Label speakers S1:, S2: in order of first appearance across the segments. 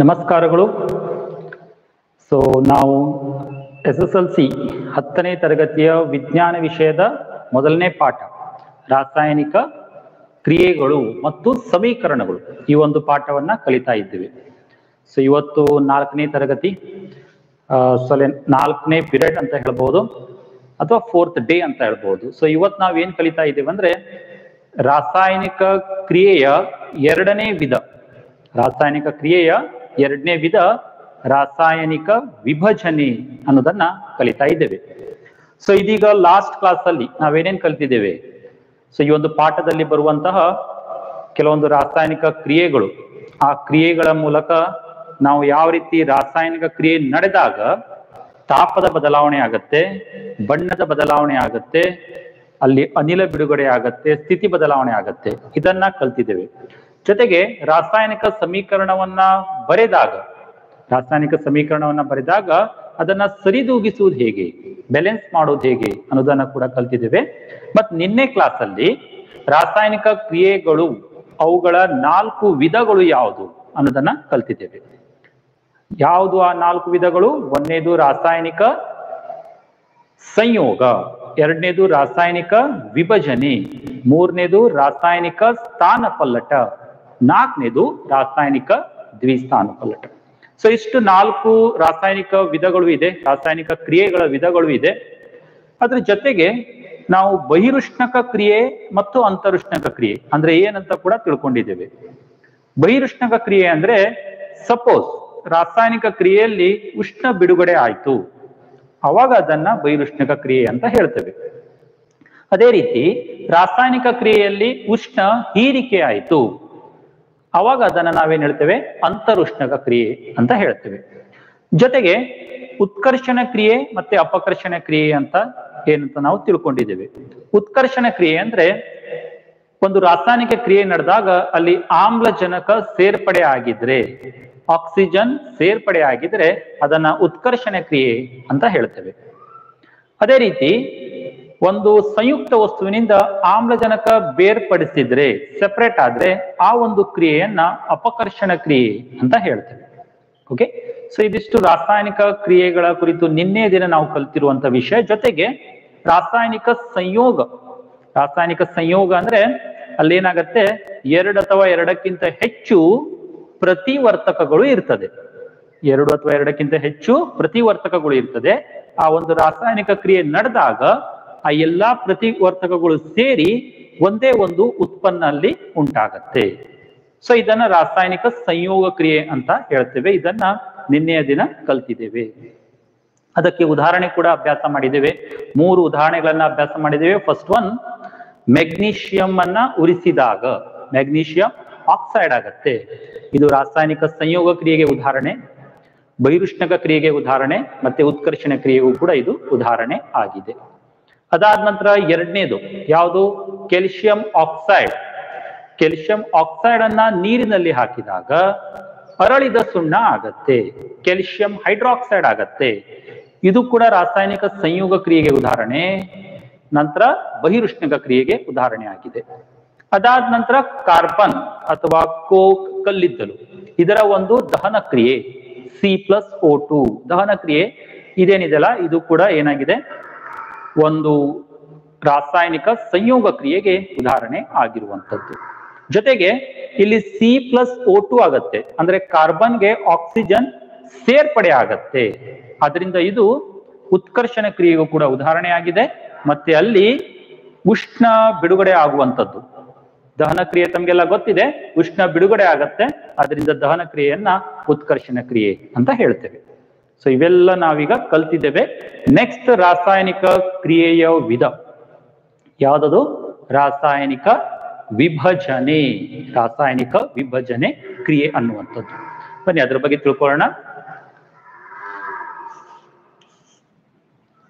S1: ನಮಸ್ಕಾರಗಳು. ಸೊ ನಾವು SSLC 10ನೇ ತರಗತಿಯ ವಿಜ್ಞಾನ ವಿಷಯದ ಮೊದಲನೇ ಪಾಠ ರಾಸಾಯನಿಕ ಕ್ರಿಯೆಗಳು ಮತ್ತು ಸಮೀಕರಣಗಳು ಈ ಒಂದು ಪಾಠವನ್ನ ಕಲಿತಾ ಇದ್ದೇವೆ. ಸೊ ಇವತ್ತು 4ನೇ ತರಗತಿ, 4ನೇ ಪೀರಿಯಡ್ ಅಂತ ಹೇಳ್ಬೋದು ಅಥವಾ 4th ಡೇ ಅಂತ ಹೇಳ್ಬೋದು. ಸೊ ಇವತ್ತು ನಾವು ಏನ್ ಕಲಿತಾ ಇದ್ದೇವೆ ಅಂದ್ರೆ ರಾಸಾಯನಿಕ ಕ್ರಿಯೆಯ ಎರಡನೇ ವಿಧ, ರಾಸಾಯನಿಕ ಕ್ರಿಯೆಯ ಎರಡನೇ ವಿಧ ರಾಸಾಯನಿಕ ವಿಭಜನೆ ಅನ್ನೋದನ್ನ ಕಲಿತಾ ಇದ್ದೇವೆ. ಸೊ ಇದೀಗ ಲಾಸ್ಟ್ ಕ್ಲಾಸ್ ಅಲ್ಲಿ ನಾವೇನೇನ್ ಕಲಿತಿದ್ದೇವೆ, ಸೊ ಈ ಒಂದು ಪಾಠದಲ್ಲಿ ಬರುವಂತಹ ಕೆಲವೊಂದು ರಾಸಾಯನಿಕ ಕ್ರಿಯೆಗಳು, ಆ ಕ್ರಿಯೆಗಳ ಮೂಲಕ ನಾವು ಯಾವ ರೀತಿ ರಾಸಾಯನಿಕ ಕ್ರಿಯೆ ನಡೆದಾಗ ತಾಪದ ಬದಲಾವಣೆ ಆಗತ್ತೆ, ಬಣ್ಣದ ಬದಲಾವಣೆ ಆಗತ್ತೆ, ಅಲ್ಲಿ ಅನಿಲ ಬಿಡುಗಡೆ ಆಗತ್ತೆ, ಸ್ಥಿತಿ ಬದಲಾವಣೆ ಆಗತ್ತೆ, ಇದನ್ನ ಕಲ್ತಿದ್ದೇವೆ. ಜೊತೆಗೆ ರಾಸಾಯನಿಕ ಸಮೀಕರಣವನ್ನ ಬರೆದಾಗ ಅದನ್ನ ಸರಿದೂಗಿಸುವುದು ಹೇಗೆ, ಬ್ಯಾಲೆನ್ಸ್ ಮಾಡೋದು ಹೇಗೆ ಅನ್ನೋದನ್ನ ಕೂಡ ಕಲ್ತಿದ್ದೇವೆ. ಮತ್ ನಿನ್ನೆ ಕ್ಲಾಸ್ ಅಲ್ಲಿ ರಾಸಾಯನಿಕ ಕ್ರಿಯೆಗಳು ಅವುಗಳ 4 ವಿಧಗಳು ಯಾವುದು ಅನ್ನೋದನ್ನ ಕಲ್ತಿದ್ದೇವೆ. ಯಾವುದು ಆ 4 ವಿಧಗಳು? ಒಂದನೇದು ರಾಸಾಯನಿಕ ಸಂಯೋಗ, ಎರಡನೇದು ರಾಸಾಯನಿಕ ವಿಭಜನೆ, ಮೂರನೇದು ರಾಸಾಯನಿಕ ಸ್ಥಾನಪಲ್ಲಟ, 4ನೇದು ರಾಸಾಯನಿಕ ದ್ವಿಸ್ಥಾನಪಲ್ಲಟ. ಸೊ ಇಷ್ಟು 4 ರಾಸಾಯನಿಕ ವಿಧಗಳು ಇದೆ, ರಾಸಾಯನಿಕ ಕ್ರಿಯೆಗಳ ವಿಧಗಳು ಇದೆ. ಅದ್ರ ಜೊತೆಗೆ ನಾವು ಬಹಿರುಷ್ಣಕ ಕ್ರಿಯೆ ಮತ್ತು ಅಂತರುಷ್ಣಕ ಕ್ರಿಯೆ ಅಂದ್ರೆ ಏನಂತ ಕೂಡ ತಿಳ್ಕೊಂಡಿದ್ದೇವೆ. ಬಹಿರುಷ್ಣಕ ಕ್ರಿಯೆ ಅಂದ್ರೆ ಸಪೋಸ್ ರಾಸಾಯನಿಕ ಕ್ರಿಯೆಯಲ್ಲಿ ಉಷ್ಣ ಬಿಡುಗಡೆ ಆಯ್ತು, ಅವಾಗ ಅದನ್ನ ಬಹಿರುಷ್ಣಕ ಕ್ರಿಯೆ ಅಂತ ಹೇಳ್ತೇವೆ. ಅದೇ ರೀತಿ ರಾಸಾಯನಿಕ ಕ್ರಿಯೆಯಲ್ಲಿ ಉಷ್ಣ ಹೀರಿಕೆ ಆಯ್ತು, ಅವಾಗ ಅದನ್ನ ನಾವೇನ್ ಹೇಳ್ತೇವೆ? ಅಂತರುಷ್ಣಕ ಕ್ರಿಯೆ ಅಂತ ಹೇಳ್ತೇವೆ. ಜೊತೆಗೆ ಉತ್ಕರ್ಷಣ ಕ್ರಿಯೆ ಮತ್ತೆ ಅಪಕರ್ಷಣ ಕ್ರಿಯೆ ಅಂತ ಏನಂತ ನಾವು ತಿಳ್ಕೊಂಡಿದ್ದೇವೆ. ಉತ್ಕರ್ಷಣ ಕ್ರಿಯೆ ಅಂದ್ರೆ ಒಂದು ರಾಸಾಯನಿಕ ಕ್ರಿಯೆ ನಡೆದಾಗ ಅಲ್ಲಿ ಆಮ್ಲಜನಕ ಸೇರ್ಪಡೆ ಆಗಿದ್ರೆ, ಆಕ್ಸಿಜನ್ ಸೇರ್ಪಡೆ ಆಗಿದ್ರೆ ಅದನ್ನ ಉತ್ಕರ್ಷಣ ಕ್ರಿಯೆ ಅಂತ ಹೇಳ್ತೇವೆ. ಅದೇ ರೀತಿ ಒಂದು ಸಂಯುಕ್ತ ವಸ್ತುವಿನಿಂದ ಆಮ್ಲಜನಕ ಬೇರ್ಪಡಿಸಿದ್ರೆ, ಸೆಪರೇಟ್ ಆದ್ರೆ ಆ ಒಂದು ಕ್ರಿಯೆಯನ್ನ ಅಪಕರ್ಷಣ ಕ್ರಿಯೆ ಅಂತ ಹೇಳ್ತೇವೆ. ಓಕೆ, ಸೊ ಇದಿಷ್ಟು ರಾಸಾಯನಿಕ ಕ್ರಿಯೆಗಳ ಕುರಿತು ನಿನ್ನೆ ದಿನ ನಾವು ಕಲ್ತಿರುವಂತ ವಿಷಯ. ಜೊತೆಗೆ ರಾಸಾಯನಿಕ ಸಂಯೋಗ ಅಂದ್ರೆ ಅಲ್ಲೇನಾಗತ್ತೆ, 2 ಅಥವಾ 2ಕ್ಕಿಂತ ಹೆಚ್ಚು ಪ್ರತಿವರ್ತಕಗಳು ಇರ್ತದೆ. 2 ಅಥವಾ 2ಕ್ಕಿಂತ ಹೆಚ್ಚು ಪ್ರತಿವರ್ತಕಗಳು ಇರ್ತದೆ. ಆ ಒಂದು ರಾಸಾಯನಿಕ ಕ್ರಿಯೆ ನಡೆದಾಗ ಆ ಎಲ್ಲಾ ಪ್ರತಿವರ್ತಕಗಳು ಸೇರಿ ಒಂದೇ ಒಂದು ಉತ್ಪನ್ನ ಅಲ್ಲಿ ಉಂಟಾಗತ್ತೆ. ಸೊ ಇದನ್ನ ರಾಸಾಯನಿಕ ಸಂಯೋಗ ಕ್ರಿಯೆ ಅಂತ ಹೇಳ್ತೇವೆ. ಇದನ್ನ ನಿನ್ನೆಯ ದಿನ ಕಲ್ತಿದ್ದೇವೆ. ಅದಕ್ಕೆ ಉದಾಹರಣೆ ಕೂಡ ಅಭ್ಯಾಸ ಮಾಡಿದ್ದೇವೆ. 3 ಉದಾಹರಣೆಗಳನ್ನ ಅಭ್ಯಾಸ ಮಾಡಿದ್ದೇವೆ. ಫಸ್ಟ್ ಒನ್, ಮೆಗ್ನೀಷಿಯಂ ಅನ್ನ ಉರಿಸಿದಾಗ ಮೆಗ್ನೀಷಿಯಂ ಆಕ್ಸೈಡ್ ಆಗತ್ತೆ. ಇದು ರಾಸಾಯನಿಕ ಸಂಯೋಗ ಕ್ರಿಯೆಗೆ ಉದಾಹರಣೆ, ಬಹಿರುಷ್ಣಕ ಕ್ರಿಯೆಗೆ ಉದಾಹರಣೆ, ಮತ್ತೆ ಉತ್ಕರ್ಷಣ ಕ್ರಿಯೆಗೂ ಕೂಡ ಇದು ಉದಾಹರಣೆ ಆಗಿದೆ. ಅದಾದ ನಂತರ ಎರಡನೇದು ಯಾವುದು? Calcium oxide. ಕ್ಯಾಲ್ಸಿಯಂ ಆಕ್ಸೈಡ್ ಅನ್ನ ನೀರಿನಲ್ಲಿ ಹಾಕಿದಾಗ ಅರಳಿದ ಸುಣ್ಣ ಆಗತ್ತೆ, ಕ್ಯಾಲ್ಸಿಯಂ ಹೈಡ್ರಾಕ್ಸೈಡ್ ಆಗತ್ತೆ. ಇದು ಕೂಡ ರಾಸಾಯನಿಕ ಸಂಯೋಗ ಕ್ರಿಯೆಗೆ ಉದಾಹರಣೆ, ನಂತರ ಬಹಿರುಷ್ಣಕ ಕ್ರಿಯೆಗೆ ಉದಾಹರಣೆ ಆಗಿದೆ. ಅದಾದ ನಂತರ ಕಾರ್ಬನ್ ಅಥವಾ ಕೋಕ್, ಕಲ್ಲಿದ್ದಲು, ಇದರ ಒಂದು ದಹನ ಕ್ರಿಯೆ C+O2 ದಹನ ಕ್ರಿಯೆ ಇದೇನಿದೆಲ್ಲ ಇದು ಕೂಡ ಏನಾಗಿದೆ, ಒಂದು ರಾಸಾಯನಿಕ ಸಂಯೋಗ ಕ್ರಿಯೆಗೆ ಉದಾಹರಣೆ ಆಗಿರುವಂಥದ್ದು. ಜೊತೆಗೆ ಇಲ್ಲಿ C+O2 ಆಗತ್ತೆ ಅಂದ್ರೆ ಕಾರ್ಬನ್ಗೆ ಆಕ್ಸಿಜನ್ ಸೇರ್ಪಡೆ ಆಗತ್ತೆ, ಅದರಿಂದ ಇದು ಉತ್ಕರ್ಷಣ ಕ್ರಿಯೆಗೂ ಕೂಡ ಉದಾಹರಣೆ ಆಗಿದೆ. ಮತ್ತೆ ಅಲ್ಲಿ ಉಷ್ಣ ಬಿಡುಗಡೆ ಆಗುವಂಥದ್ದು, ದಹನ ಕ್ರಿಯೆ ತಮ್ಗೆಲ್ಲ ಗೊತ್ತಿದೆ, ಉಷ್ಣ ಬಿಡುಗಡೆ ಆಗತ್ತೆ, ಅದರಿಂದ ದಹನ ಕ್ರಿಯೆಯನ್ನ ಉತ್ಕರ್ಷಣ ಕ್ರಿಯೆ ಅಂತ ಹೇಳ್ತೇವೆ. ಸೊ ಇವೆಲ್ಲ ನಾವೀಗ ಕಲ್ತಿದ್ದೇವೆ. ನೆಕ್ಸ್ಟ್ ರಾಸಾಯನಿಕ ಕ್ರಿಯೆಯ ವಿಧ ಯಾವ್ದದು? ರಾಸಾಯನಿಕ ವಿಭಜನೆ. ರಾಸಾಯನಿಕ ವಿಭಜನೆ ಕ್ರಿಯೆ ಅನ್ನುವಂಥದ್ದು. ಬನ್ನಿ ಅದ್ರ ಬಗ್ಗೆ ತಿಳ್ಕೊಳ್ಳೋಣ.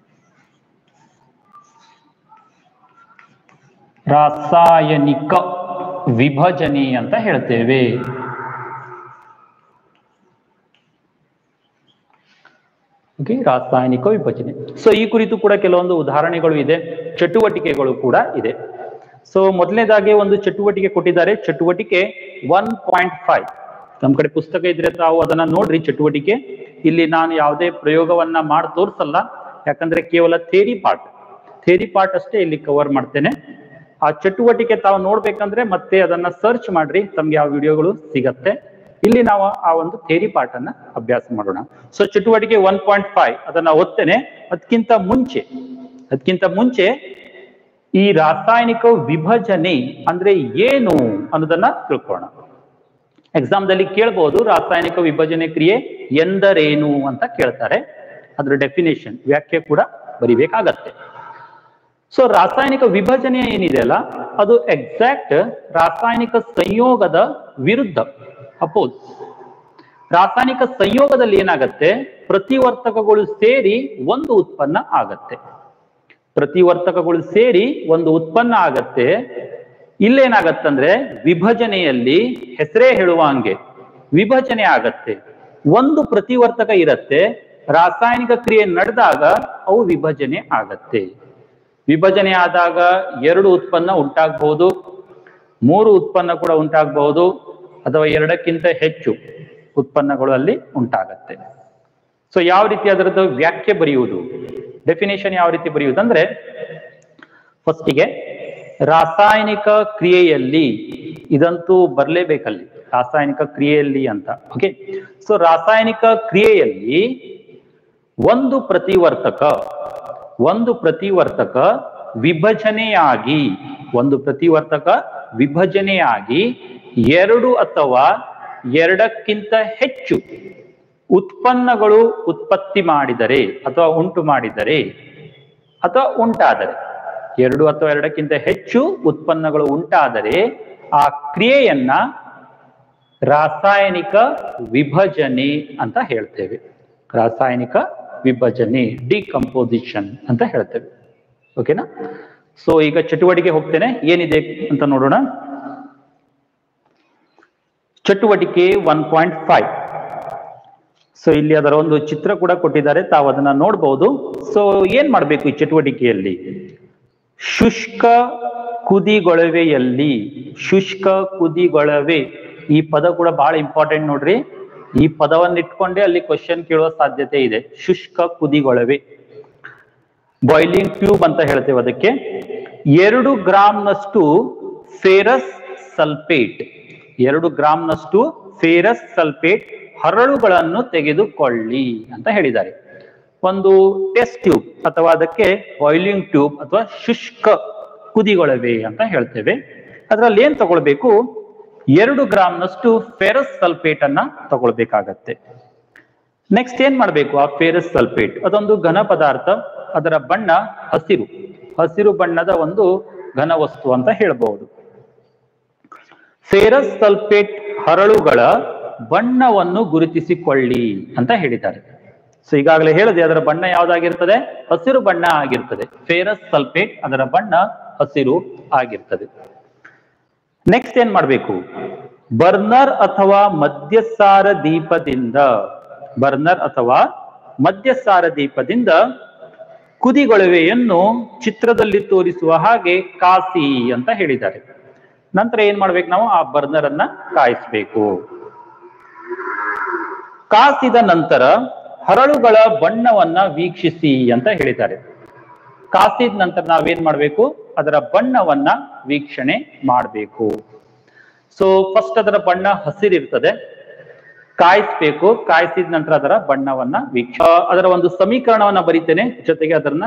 S1: ರಾಸಾಯನಿಕ ವಿಭಜನೆ ಅಂತ ಹೇಳ್ತೇವೆ. ರಾಸಾಯನಿಕ ವಿಭಜನೆ. ಸೊ ಈ ಕುರಿತು ಕೂಡ ಕೆಲವೊಂದು ಉದಾಹರಣೆಗಳು ಇದೆ, ಚಟುವಟಿಕೆಗಳು ಕೂಡ ಇದೆ. ಸೊ ಮೊದಲನೇದಾಗಿ ಒಂದು ಚಟುವಟಿಕೆ ಕೊಟ್ಟಿದ್ದಾರೆ, ಚಟುವಟಿಕೆ 1.5. ನಮ್ಮ ಕಡೆ ಪುಸ್ತಕ ಇದ್ರೆ ತಾವು ಅದನ್ನ ನೋಡ್ರಿ ಚಟುವಟಿಕೆ. ಇಲ್ಲಿ ನಾನು ಯಾವುದೇ ಪ್ರಯೋಗವನ್ನ ಮಾಡಿ ತೋರಿಸಲ್ಲ, ಯಾಕಂದ್ರೆ ಕೇವಲ ಥಿಯರಿ ಪಾರ್ಟ್ ಅಷ್ಟೇ ಇಲ್ಲಿ ಕವರ್ ಮಾಡ್ತೇನೆ. ಆ ಚಟುವಟಿಕೆ ತಾವು ನೋಡ್ಬೇಕಂದ್ರೆ ಮತ್ತೆ ಅದನ್ನ ಸರ್ಚ್ ಮಾಡ್ರಿ, ತಮ್ಗೆ ಯಾವ ವಿಡಿಯೋಗಳು ಸಿಗತ್ತೆ. ಇಲ್ಲಿ ನಾವು ಆ ಒಂದು ಥಿಯರಿ ಪಾರ್ಟ್ ಅನ್ನ ಅಭ್ಯಾಸ ಮಾಡೋಣ. ಸೊ ಚಟುವಟಿಕೆ 1.5 ಅದನ್ನ ಓದ್ತೇನೆ. ಅದಕ್ಕಿಂತ ಮುಂಚೆ ಈ ರಾಸಾಯನಿಕ ವಿಭಜನೆ ಅಂದ್ರೆ ಏನು ಅನ್ನೋದನ್ನ ತಿಳ್ಕೊಳ್ಳೋಣ. ಎಕ್ಸಾಮ್ದಲ್ಲಿ ಕೇಳ್ಬಹುದು, ರಾಸಾಯನಿಕ ವಿಭಜನೆ ಕ್ರಿಯೆ ಎಂದರೇನು ಅಂತ ಕೇಳ್ತಾರೆ. ಅದ್ರ ಡೆಫಿನೇಷನ್ ವ್ಯಾಖ್ಯೆ ಕೂಡ ಬರಿಬೇಕಾಗತ್ತೆ. ಸೊ ರಾಸಾಯನಿಕ ವಿಭಜನೆ ಏನಿದೆ ಅಲ್ಲ, ಅದು ಎಕ್ಸಾಕ್ಟ್ ರಾಸಾಯನಿಕ ಸಂಯೋಗದ ವಿರುದ್ಧ, ಅಪೋಸ್. ರಾಸಾಯನಿಕ ಸಂಯೋಗದಲ್ಲಿ ಏನಾಗತ್ತೆ, ಪ್ರತಿವರ್ತಕಗಳು ಸೇರಿ ಒಂದು ಉತ್ಪನ್ನ ಆಗತ್ತೆ. ಇಲ್ಲೇನಾಗತ್ತಂದ್ರೆ ವಿಭಜನೆಯಲ್ಲಿ ಹೆಸರೇ ಹೇಳುವ ಹಂಗೆ ವಿಭಜನೆ ಆಗತ್ತೆ. ಒಂದು ಪ್ರತಿವರ್ತಕ ಇರತ್ತೆ, ರಾಸಾಯನಿಕ ಕ್ರಿಯೆ ನಡೆದಾಗ ಅವು ವಿಭಜನೆ ಆಗತ್ತೆ. ವಿಭಜನೆ ಆದಾಗ 2 ಉತ್ಪನ್ನ ಉಂಟಾಗಬಹುದು, 3 ಉತ್ಪನ್ನ ಕೂಡ ಉಂಟಾಗಬಹುದು, ಅಥವಾ 2ಕ್ಕಿಂತ ಹೆಚ್ಚು ಉತ್ಪನ್ನಗಳು ಅಲ್ಲಿ ಉಂಟಾಗತ್ತೆ. ಸೊ ಯಾವ ರೀತಿ ಅದರದ್ದು ವ್ಯಾಖ್ಯೆ ಬರೆಯುವುದು, ಡೆಫಿನೇಷನ್ ಯಾವ ರೀತಿ ಬರೆಯುವುದಂದ್ರೆ, ಫಸ್ಟಿಗೆ ರಾಸಾಯನಿಕ ಕ್ರಿಯೆಯಲ್ಲಿ, ಇದಂತೂ ಬರಲೇಬೇಕಲ್ಲಿ, ರಾಸಾಯನಿಕ ಕ್ರಿಯೆಯಲ್ಲಿ ಅಂತ. ಓಕೆ, ಸೊ ರಾಸಾಯನಿಕ ಕ್ರಿಯೆಯಲ್ಲಿ ಒಂದು ಪ್ರತಿವರ್ತಕ ವಿಭಜನೆಯಾಗಿ 2 ಅಥವಾ 2ಕ್ಕಿಂತ ಹೆಚ್ಚು ಉತ್ಪನ್ನಗಳು ಉತ್ಪತ್ತಿ ಮಾಡಿದರೆ ಅಥವಾ ಉಂಟಾದರೆ 2 ಅಥವಾ 2ಕ್ಕಿಂತ ಹೆಚ್ಚು ಉತ್ಪನ್ನಗಳು ಉಂಟಾದರೆ ಆ ಕ್ರಿಯೆಯನ್ನ ರಾಸಾಯನಿಕ ವಿಭಜನೆ ಅಂತ ಹೇಳ್ತೇವೆ. ರಾಸಾಯನಿಕ ವಿಭಜನೆ, ಡಿಕಂಪೋಸಿಷನ್ ಅಂತ ಹೇಳ್ತೇವೆ. ಓಕೆನಾ? ಸೊ ಈಗ ಚಟುವಟಿಕೆ ಹೋಗ್ತೇನೆ, ಏನಿದೆ ಅಂತ ನೋಡೋಣ. ಚಟುವಟಿಕೆ 1.5. ಸೊ ಇಲ್ಲಿ ಅದರ ಒಂದು ಚಿತ್ರ ಕೂಡ ಕೊಟ್ಟಿದ್ದಾರೆ, ತಾವು ಅದನ್ನ ನೋಡ್ಬಹುದು. ಸೊ ಏನ್ ಮಾಡ್ಬೇಕು ಈ ಚಟುವಟಿಕೆಯಲ್ಲಿ? ಶುಷ್ಕ ಕುದಿಗೊಳವೆ, ಈ ಪದ ಕೂಡ ಬಹಳ ಇಂಪಾರ್ಟೆಂಟ್ ನೋಡ್ರಿ. ಈ ಪದವನ್ನು ಇಟ್ಕೊಂಡೇ ಅಲ್ಲಿ ಕ್ವಶನ್ ಕೇಳುವ ಸಾಧ್ಯತೆ ಇದೆ. ಶುಷ್ಕ ಕುದಿಗೊಳವೆ, ಬಾಯ್ಲಿಂಗ್ ಟ್ಯೂಬ್ ಅಂತ ಹೇಳ್ತೇವೆ ಅದಕ್ಕೆ. 2 ಗ್ರಾಂನಷ್ಟು ಫೆರಸ್ ಸಲ್ಫೇಟ್ ಹರಳುಗಳನ್ನು ತೆಗೆದುಕೊಳ್ಳಿ ಅಂತ ಹೇಳಿದ್ದಾರೆ. ಒಂದು ಟೆಸ್ಟ್ ಟ್ಯೂಬ್ ಅಥವಾ ಅದಕ್ಕೆ ಬಾಯ್ಲಿಂಗ್ ಟ್ಯೂಬ್ ಅಥವಾ ಶುಷ್ಕ ಕುದಿಗೊಳವೆ ಅಂತ ಹೇಳ್ತೇವೆ. ಅದರಲ್ಲಿ ಏನ್ ತಗೊಳ್ಬೇಕು? 2 ಗ್ರಾಂನಷ್ಟು ಫೆರಸ್ ಸಲ್ಫೇಟ್ ಅನ್ನ ತಗೊಳ್ಬೇಕಾಗತ್ತೆ. ನೆಕ್ಸ್ಟ್ ಏನ್ ಮಾಡ್ಬೇಕು? ಆ ಫೆರಸ್ ಸಲ್ಫೇಟ್ ಅದೊಂದು ಘನ ಪದಾರ್ಥ, ಅದರ ಬಣ್ಣ ಹಸಿರು ಬಣ್ಣದ ಒಂದು ಘನ ವಸ್ತು ಅಂತ ಹೇಳ್ಬಹುದು. ಫೆರಸ್ ಸಲ್ಫೇಟ್ ಹರಳುಗಳ ಬಣ್ಣವನ್ನು ಗುರುತಿಸಿಕೊಳ್ಳಿ ಅಂತ ಹೇಳಿದ್ದಾರೆ. ಸೊ ಈಗಾಗಲೇ ಹೇಳಿದೆ, ಅದರ ಬಣ್ಣ ಯಾವ್ದಾಗಿರ್ತದೆ? ಹಸಿರು ಬಣ್ಣ ಆಗಿರ್ತದೆ. ಫೆರಸ್ ಸಲ್ಫೇಟ್ ಅದರ ಬಣ್ಣ ಹಸಿರು ಆಗಿರ್ತದೆ. ನೆಕ್ಸ್ಟ್ ಏನ್ ಮಾಡ್ಬೇಕು? ಬರ್ನರ್ ಅಥವಾ ಮಧ್ಯಸಾರ ದೀಪದಿಂದ ಕುದಿಗೊಳವೆಯನ್ನು ಚಿತ್ರದಲ್ಲಿ ತೋರಿಸುವ ಹಾಗೆ ಕಾಸಿ ಅಂತ ಹೇಳಿದ್ದಾರೆ. ನಂತರ ಏನ್ ಮಾಡ್ಬೇಕು? ನಾವು ಆ ಬರ್ನರ್ ಅನ್ನ ಕಾಯಿಸ್ಬೇಕು. ಕಾಸಿದ ನಂತರ ಹರಳುಗಳ ಬಣ್ಣವನ್ನ ವೀಕ್ಷಿಸಿ ಅಂತ ಹೇಳಿದ್ದಾರೆ. ಕಾಸಿದ ನಂತರ ನಾವೇನ್ ಮಾಡ್ಬೇಕು? ಅದರ ಬಣ್ಣವನ್ನ ವೀಕ್ಷಣೆ ಮಾಡಬೇಕು. ಸೊ ಫಸ್ಟ್ ಅದರ ಬಣ್ಣ ಹಸಿರಿರ್ತದೆ, ಕಾಯಿಸ್ಬೇಕು. ಕಾಯಿಸಿದ ನಂತರ ಅದರ ಬಣ್ಣವನ್ನ ಅದರ ಒಂದು ಸಮೀಕರಣವನ್ನ ಬರೀತೇನೆ, ಜೊತೆಗೆ ಅದನ್ನ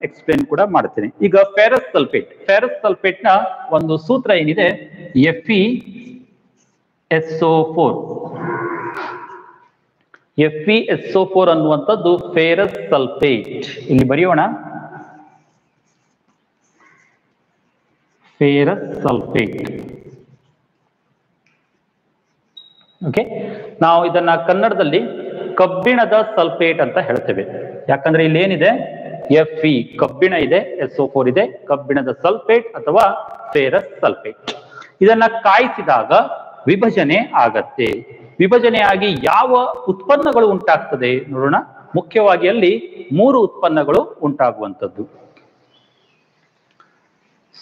S1: ಎಕ್ಸ್ಪ್ಲೇನ್ ಕೂಡ ಮಾಡ್ತೇನೆ. ಈಗ ಫೆರಸ್ ಸಲ್ಫೇಟ್ ನ ಒಂದು ಸೂತ್ರ ಏನಿದೆ, FeSO4 ಅನ್ನುವಂಥದ್ದು ಫೆರಸ್ ಸಲ್ಫೇಟ್. ಇಲ್ಲಿ ಬರೆಯೋಣ, ಫೆರಸ್ ಸಲ್ಫೇಟ್. ಓಕೆ, ನಾವು ಇದನ್ನ ಕನ್ನಡದಲ್ಲಿ ಕಬ್ಬಿಣದ ಸಲ್ಫೇಟ್ ಅಂತ ಹೇಳ್ತೇವೆ. ಯಾಕಂದ್ರೆ ಇಲ್ಲಿ ಏನಿದೆ? Fe ಕಬ್ಬಿಣ ಇದೆ, SO4 ಇದೆ, ಕಬ್ಬಿಣದ ಸಲ್ಫೇಟ್ ಅಥವಾ ಫೆರಸ್ ಸಲ್ಫೇಟ್. ಇದನ್ನ ಕಾಯಿಸಿದಾಗ ವಿಭಜನೆ ಆಗತ್ತೆ. ವಿಭಜನೆಯಾಗಿ ಯಾವ ಉತ್ಪನ್ನಗಳು ಉಂಟಾಗ್ತದೆ ನೋಡೋಣ. ಮುಖ್ಯವಾಗಿ ಅಲ್ಲಿ 3 ಉತ್ಪನ್ನಗಳು ಉಂಟಾಗುವಂಥದ್ದು.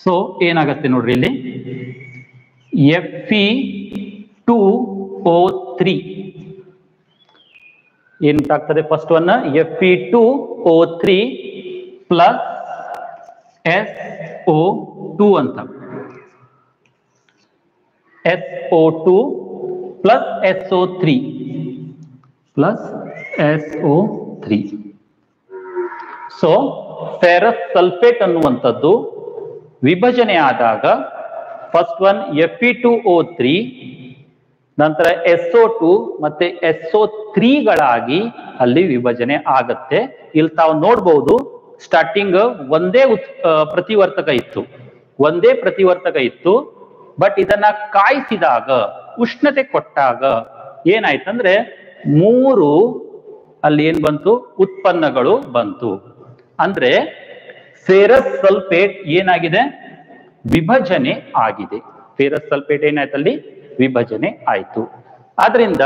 S1: ಸೊ ಏನಾಗತ್ತೆ ನೋಡ್ರಿ, ಇಲ್ಲಿ Fe2O3 SO3 ಏನಾಗ್ತದೆ? First one Fe2O3 plus SO2 ಅಂತ, SO2 plus SO3 plus SO3. So ferrous sulphate ಅನ್ನುವಂಥದ್ದು ವಿಭಜನೆ ಆದಾಗ ಫಸ್ಟ್ ಒನ್ Fe2O3 ನಂತರ SO2 ಮತ್ತೆ SO3ಗಳಾಗಿ ಅಲ್ಲಿ ವಿಭಜನೆ ಆಗತ್ತೆ. ಇಲ್ಲಿ ತಾವು ನೋಡ್ಬಹುದು, ಸ್ಟಾರ್ಟಿಂಗ್ ಒಂದೇ ಪ್ರತಿವರ್ತಕ ಇತ್ತು, ಬಟ್ ಇದನ್ನ ಕಾಯಿಸಿದಾಗ, ಉಷ್ಣತೆ ಕೊಟ್ಟಾಗ ಏನಾಯ್ತಂದ್ರೆ 3 ಅಲ್ಲಿ ಏನ್ ಬಂತು? ಉತ್ಪನ್ನಗಳು ಬಂತು. ಅಂದ್ರೆ ಫೆರಸ್ ಸಲ್ಫೇಟ್ ಏನಾಗಿದೆ? ವಿಭಜನೆ ಆಗಿದೆ. ಫೆರಸ್ ಸಲ್ಫೇಟ್ ಏನಾಯ್ತಲ್ಲಿ? ವಿಭಜನೆ ಆಯ್ತು. ಆದ್ರಿಂದ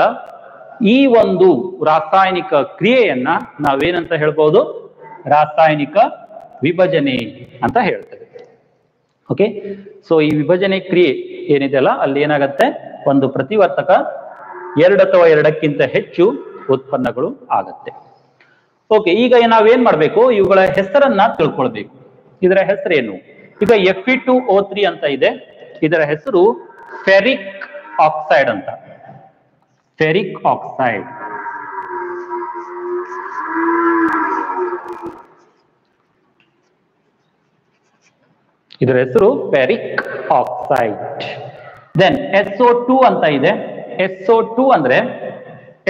S1: ಈ ಒಂದು ರಾಸಾಯನಿಕ ಕ್ರಿಯೆಯನ್ನ ನಾವೇನಂತ ಹೇಳ್ಬೋದು? ರಾಸಾಯನಿಕ ವಿಭಜನೆ ಅಂತ ಹೇಳ್ತೇವೆ. ಓಕೆ, ಸೊ ಈ ವಿಭಜನೆ ಕ್ರಿಯೆ ಏನಿದೆಯಲ್ಲ, ಅಲ್ಲಿ ಏನಾಗತ್ತೆ? ಒಂದು ಪ್ರತಿವರ್ತಕ 2 ಅಥವಾ 2ಕ್ಕಿಂತ ಹೆಚ್ಚು ಉತ್ಪನ್ನಗಳು ಆಗತ್ತೆ. ಓಕೆ, ಈಗ ನಾವೇನ್ ಮಾಡ್ಬೇಕು? ಇವುಗಳ ಹೆಸರನ್ನ ತಿಳ್ಕೊಳ್ಬೇಕು. ಇದರ ಹೆಸರೇನು? ಈಗ Fe2O3 ಅಂತ ಇದೆ, ಇದರ ಹೆಸರು ಫೆರಿಕ್ ಆಕ್ಸೈಡ್ ಅಂತ. Ferric oxide. ಇದರ ಹೆಸರು ಫೆರಿಕ್ ಆಕ್ಸೈಡ್. ದೆನ್ SO2 ಅಂತ ಇದೆ. SO2 ಅಂದ್ರೆ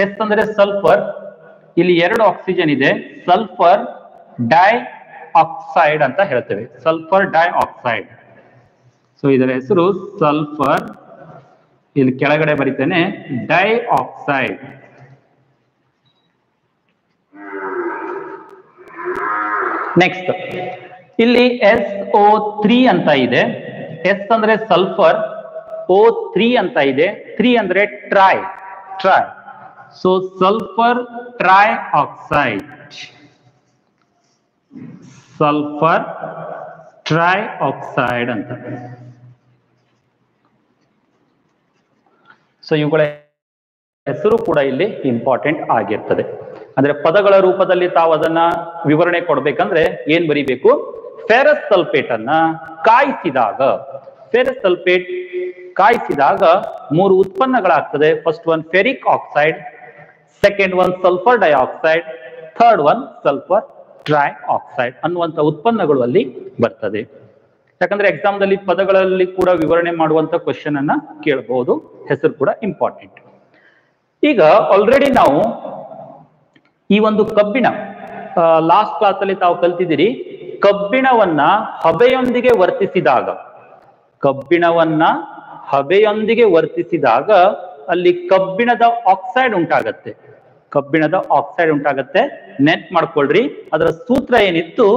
S1: S ಅಂದ್ರೆ ಸಲ್ಫರ್, ಇಲ್ಲಿ 2 ಆಕ್ಸಿಜನ್ ಇದೆ, ಸಲ್ಫರ್ ಡೈ ಆಕ್ಸೈಡ್ ಅಂತ ಹೇಳ್ತೇವೆ. Sulphur dye oxide. ಸೊ ಇದರ ಹೆಸರು ಸಲ್ಫರ್, ಇಲ್ಲಿ ಕೆಳಗಡೆ ಬರೀತೇನೆ, ಡೈ ಆಕ್ಸೈಡ್. ನೆಕ್ಸ್ಟ್ ಇಲ್ಲಿ SO3 ಅಂತ ಇದೆ. S ಅಂದ್ರೆ ಸಲ್ಫರ್, O3 ಅಂತ ಇದೆ, 3 ಅಂದ್ರೆ try. So sulphur try oxide, sulphur try oxide ಅಂತ. ಸೊ ಇವುಗಳ ಹೆಸರು ಕೂಡ ಇಲ್ಲಿ ಇಂಪಾರ್ಟೆಂಟ್ ಆಗಿರ್ತದೆ. ಅಂದ್ರೆ ಪದಗಳ ರೂಪದಲ್ಲಿ ತಾವು ಅದನ್ನ ವಿವರಣೆ ಕೊಡ್ಬೇಕಂದ್ರೆ ಏನ್ ಬರೀಬೇಕು? ಫೆರಸ್ ಸಲ್ಫೇಟ್ ಅನ್ನ ಕಾಯಿಸಿದಾಗ, ಫೆರಸ್ ಸಲ್ಫೇಟ್ ಕಾಯಿಸಿದಾಗ 3 ಉತ್ಪನ್ನಗಳಾಗ್ತದೆ. First one ferric oxide, second one sulphur dioxide, third one sulphur trioxide ಅನ್ನುವಂಥ ಉತ್ಪನ್ನಗಳು ಅಲ್ಲಿ ಬರ್ತದೆ. ಯಾಕಂದ್ರೆ ಎಕ್ಸಾಮ್ ದಲ್ಲಿ ಪದಗಳಲ್ಲಿ ಕೂಡ ವಿವರಣೆ ಮಾಡುವಂತ ಕ್ವಶನ್ ಅನ್ನ ಕೇಳಬಹುದು. ಹೆಸರು ಕೂಡ ಇಂಪಾರ್ಟೆಂಟ್. ಈಗ ಆಲ್ರೆಡಿ ನಾವು ಈ ಒಂದು ಕಬ್ಬಿಣ, ಲಾಸ್ಟ್ ಕ್ಲಾಸ್ ಅಲ್ಲಿ ತಾವು ಕಲ್ತಿದ್ದೀರಿ, ಕಬ್ಬಿಣವನ್ನ ಹಬೆಯೊಂದಿಗೆ ವರ್ತಿಸಿದಾಗ ಅಲ್ಲಿ ಕಬ್ಬಿಣದ ಆಕ್ಸೈಡ್ ಉಂಟಾಗತ್ತೆ. ನೆನ್ಪ್ ಮಾಡ್ಕೊಳ್ರಿ, ಅದರ ಸೂತ್ರ ಏನಿತ್ತು?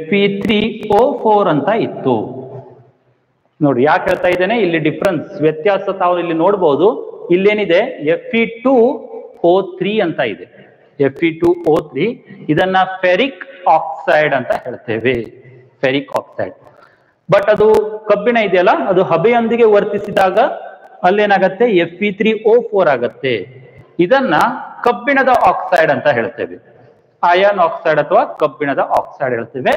S1: Fe3O4 ಅಂತ ಇತ್ತು. ನೋಡಿ ಯಾಕೆ ಹೇಳ್ತಾ ಇದ್ದೇನೆ, ಇಲ್ಲಿ ಡಿಫ್ರೆನ್ಸ್, ವ್ಯತ್ಯಾಸ ತಾವು ಇಲ್ಲಿ ನೋಡ್ಬೋದು. ಇಲ್ಲೇನಿದೆ? Fe2O3 ಅಂತ ಇದೆ. Fe2O3 ಇದನ್ನ ಫೆರಿಕ್ ಆಕ್ಸೈಡ್ ಅಂತ ಹೇಳ್ತೇವೆ, ಫೆರಿಕ್ ಆಕ್ಸೈಡ್. ಬಟ್ ಅದು ಕಬ್ಬಿಣ ಇದೆಯಲ್ಲ, ಅದು ಹಬೆಯೊಂದಿಗೆ ವರ್ತಿಸಿದಾಗ ಅಲ್ಲೇನಾಗತ್ತೆ? Fe3O4 ಆಗತ್ತೆ. ಇದನ್ನ ಕಬ್ಬಿಣದ ಆಕ್ಸೈಡ್ ಅಂತ ಹೇಳ್ತೇವೆ, ಅಯಾನ್ ಆಕ್ಸೈಡ್ ಅಥವಾ ಕಬ್ಬಿಣದ ಆಕ್ಸೈಡ್ ಹೇಳ್ತೇವೆ.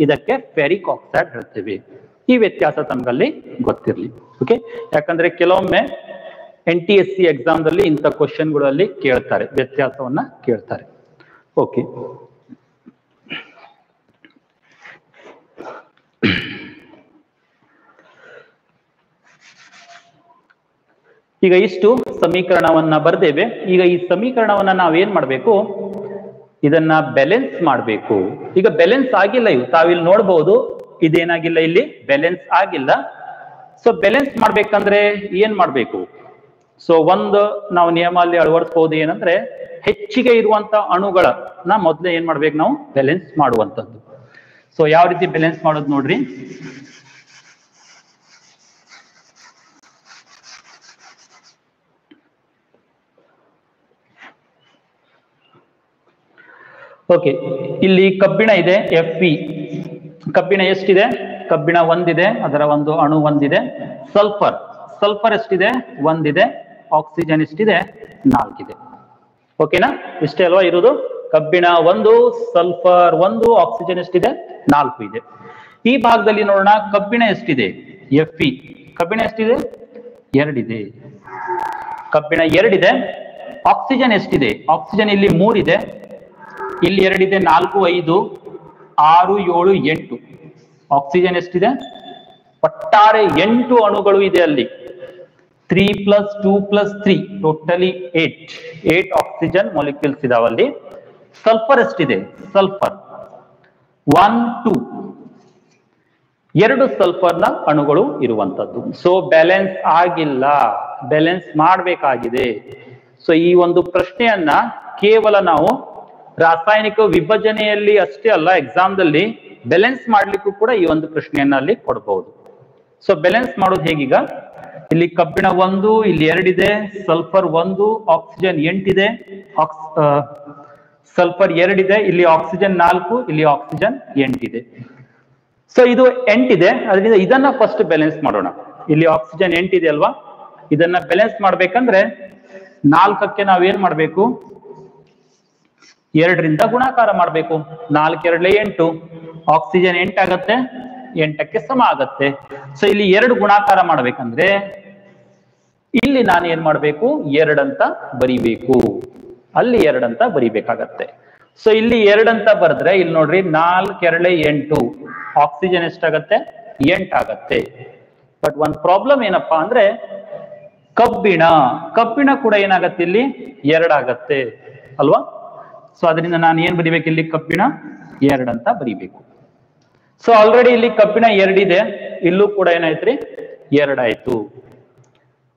S1: ಇದಕ್ಕೆ ಫೆರಿಕ್ ಆಕ್ಸೈಡ್ ಹೇಳ್ತೇವೆ. ಈ ವ್ಯತ್ಯಾಸ ತಮಗಲ್ಲಿ ಗೊತ್ತಿರಲಿ. ಓಕೆ, ಯಾಕಂದ್ರೆ ಕೆಲವೊಮ್ಮೆ NTSC ಎಕ್ಸಾಮ್ದಲ್ಲಿ ಇಂಥ ಕ್ವಶನ್ಗಳಲ್ಲಿ ಕೇಳ್ತಾರೆ, ವ್ಯತ್ಯಾಸವನ್ನ ಕೇಳ್ತಾರೆ. ಓಕೆ, ಈಗ ಇಷ್ಟು ಸಮೀಕರಣವನ್ನ ಬರ್ದೇವೆ. ಈಗ ಈ ಸಮೀಕರಣವನ್ನ ನಾವೇನ್ ಮಾಡ್ಬೇಕು? ಇದನ್ನ ಬ್ಯಾಲೆನ್ಸ್ ಮಾಡಬೇಕು. ಈಗ ಬ್ಯಾಲೆನ್ಸ್ ಆಗಿಲ್ಲ, ಇವು ತಾವಿಲ್ಲಿ ನೋಡ್ಬಹುದು, ಇದೇನಾಗಿಲ್ಲ, ಇಲ್ಲಿ ಬ್ಯಾಲೆನ್ಸ್ ಆಗಿಲ್ಲ. ಸೊ ಬ್ಯಾಲೆನ್ಸ್ ಮಾಡ್ಬೇಕಂದ್ರೆ ಏನ್ ಮಾಡ್ಬೇಕು? ಸೊ ಒಂದು ನಾವು ನಿಯಮ ಅಲ್ಲಿ ಅಳವಡಿಸಬಹುದು, ಏನಂದ್ರೆ ಹೆಚ್ಚಿಗೆ ಇರುವಂತ ಅಣುಗಳನ್ನ ಮೊದಲೇ ಏನ್ ಮಾಡ್ಬೇಕು? ನಾವು ಬ್ಯಾಲೆನ್ಸ್ ಮಾಡುವಂತದ್ದು. ಸೊ ಯಾವ ರೀತಿ ಬ್ಯಾಲೆನ್ಸ್ ಮಾಡೋದು ನೋಡ್ರಿ. ಓಕೆ, ಇಲ್ಲಿ ಕಬ್ಬಿಣ ಇದೆ, Fe. ಕಬ್ಬಿಣ ಎಷ್ಟಿದೆ? ಕಬ್ಬಿಣ ಒಂದಿದೆ, ಅದರ ಒಂದು ಅಣು ಒಂದಿದೆ. ಸಲ್ಫರ್, ಸಲ್ಫರ್ ಎಷ್ಟಿದೆ? 1 ಇದೆ. ಆಕ್ಸಿಜನ್ ಎಷ್ಟಿದೆ? 4 ಇದೆ. ಓಕೆನಾ? ಇಷ್ಟೇ ಅಲ್ವಾ ಇರುವುದು? ಕಬ್ಬಿಣ 1, ಸಲ್ಫರ್ 1, ಆಕ್ಸಿಜನ್ ಎಷ್ಟಿದೆ? 4 ಇದೆ. ಈ ಭಾಗದಲ್ಲಿ ನೋಡೋಣ, ಕಬ್ಬಿಣ ಎಷ್ಟಿದೆ? Fe. ಕಬ್ಬಿಣ ಎಷ್ಟಿದೆ? 2 ಇದೆ. ಕಬ್ಬಿಣ 2 ಇದೆ. ಆಕ್ಸಿಜನ್ ಎಷ್ಟಿದೆ? ಆಕ್ಸಿಜನ್ ಇಲ್ಲಿ 3 ಇದೆ, ಇಲ್ಲಿ 2 ಇದೆ, 4, 5, 6, 7, 8. ಆಕ್ಸಿಜನ್ ಎಷ್ಟಿದೆ? ಒಟ್ಟಾರೆ 8 ಅಣುಗಳು ಇದೆ ಅಲ್ಲಿ. 3 + 2 + 3 ಟೋಟಲಿ 8 ಆಕ್ಸಿಜನ್ ಮಾಲಿಕ್ಯೂಲ್ಸ್ ಇದಾವಲ್ಲಿ. ಸಲ್ಫರ್ ಎಷ್ಟಿದೆ? ಸಲ್ಫರ್ 1, 2, 2 ಸಲ್ಫರ್ನ ಅಣುಗಳು ಇರುವಂತದ್ದು. ಸೊ ಬ್ಯಾಲೆನ್ಸ್ ಆಗಿಲ್ಲ, ಬ್ಯಾಲೆನ್ಸ್ ಮಾಡಬೇಕಾಗಿದೆ. ಸೊ ಈ ಒಂದು ಪ್ರಶ್ನೆಯನ್ನ ಕೇವಲ ನಾವು ರಾಸಾಯನಿಕ ವಿಭಜನೆಯಲ್ಲಿ ಅಷ್ಟೇ ಅಲ್ಲ, ಎಕ್ಸಾಮ್ದಲ್ಲಿ ಬ್ಯಾಲೆನ್ಸ್ ಮಾಡ್ಲಿಕ್ಕೂ ಕೂಡ ಈ ಒಂದು ಪ್ರಶ್ನೆಯನ್ನ ಅಲ್ಲಿ ಕೊಡಬಹುದು. ಸೊ ಬ್ಯಾಲೆನ್ಸ್ ಮಾಡೋದು ಹೇಗೀಗ? ಇಲ್ಲಿ ಕಬ್ಬಿಣ 1, ಇಲ್ಲಿ 2 ಇದೆ, ಸಲ್ಫರ್ 1, ಆಕ್ಸಿಜನ್ 8 ಇದೆ, ಸಲ್ಫರ್ 2 ಇದೆ, ಇಲ್ಲಿ ಆಕ್ಸಿಜನ್ 4, ಇಲ್ಲಿ ಆಕ್ಸಿಜನ್ 8 ಇದೆ. ಸೊ ಇದು 8 ಇದೆ, ಅದರಿಂದ ಇದನ್ನ ಫಸ್ಟ್ ಬ್ಯಾಲೆನ್ಸ್ ಮಾಡೋಣ. ಇಲ್ಲಿ ಆಕ್ಸಿಜನ್ 8 ಇದೆ ಅಲ್ವಾ? ಇದನ್ನ ಬ್ಯಾಲೆನ್ಸ್ ಮಾಡ್ಬೇಕಂದ್ರೆ 4ಕ್ಕೆ ನಾವೇನ್ ಮಾಡ್ಬೇಕು? 2ರಿಂದ ಗುಣಾಕಾರ ಮಾಡ್ಬೇಕು. 4 2 8, ಆಕ್ಸಿಜನ್ 8 ಆಗತ್ತೆ, 8ಕ್ಕೆ ಸಮ ಆಗತ್ತೆ. ಸೊ ಇಲ್ಲಿ 2 ಗುಣಾಕಾರ ಮಾಡ್ಬೇಕಂದ್ರೆ ಇಲ್ಲಿ ನಾನು ಏನ್ ಮಾಡ್ಬೇಕು? 2 ಅಂತ ಬರಿಬೇಕು, ಅಲ್ಲಿ 2 ಅಂತ ಬರಿಬೇಕಾಗತ್ತೆ. ಸೊ ಇಲ್ಲಿ 2 ಅಂತ ಬರೆದ್ರೆ ಇಲ್ಲಿ ನೋಡ್ರಿ, 4 2 8, ಆಕ್ಸಿಜನ್ ಎಷ್ಟಾಗತ್ತೆ? 8 ಆಗತ್ತೆ. ಬಟ್ ಒಂದು ಪ್ರಾಬ್ಲಮ್ ಏನಪ್ಪಾ ಅಂದ್ರೆ ಕಬ್ಬಿಣ ಕೂಡ ಏನಾಗತ್ತೆ? ಇಲ್ಲಿ 2 ಆಗತ್ತೆ ಅಲ್ವಾ? ಸೊ ಅದರಿಂದ ನಾನು ಏನ್ ಬರಿಬೇಕು? ಇಲ್ಲಿ ಕಬ್ಬಿಣ 2 ಅಂತ ಬರಿಬೇಕು. ಸೊ ಆಲ್ರೆಡಿ ಇಲ್ಲಿ ಕಬ್ಬಿಣ 2 ಇದೆ, ಇಲ್ಲೂ ಕೂಡ ಏನಾಯ್ತ್ರಿ? 2 ಆಯ್ತು.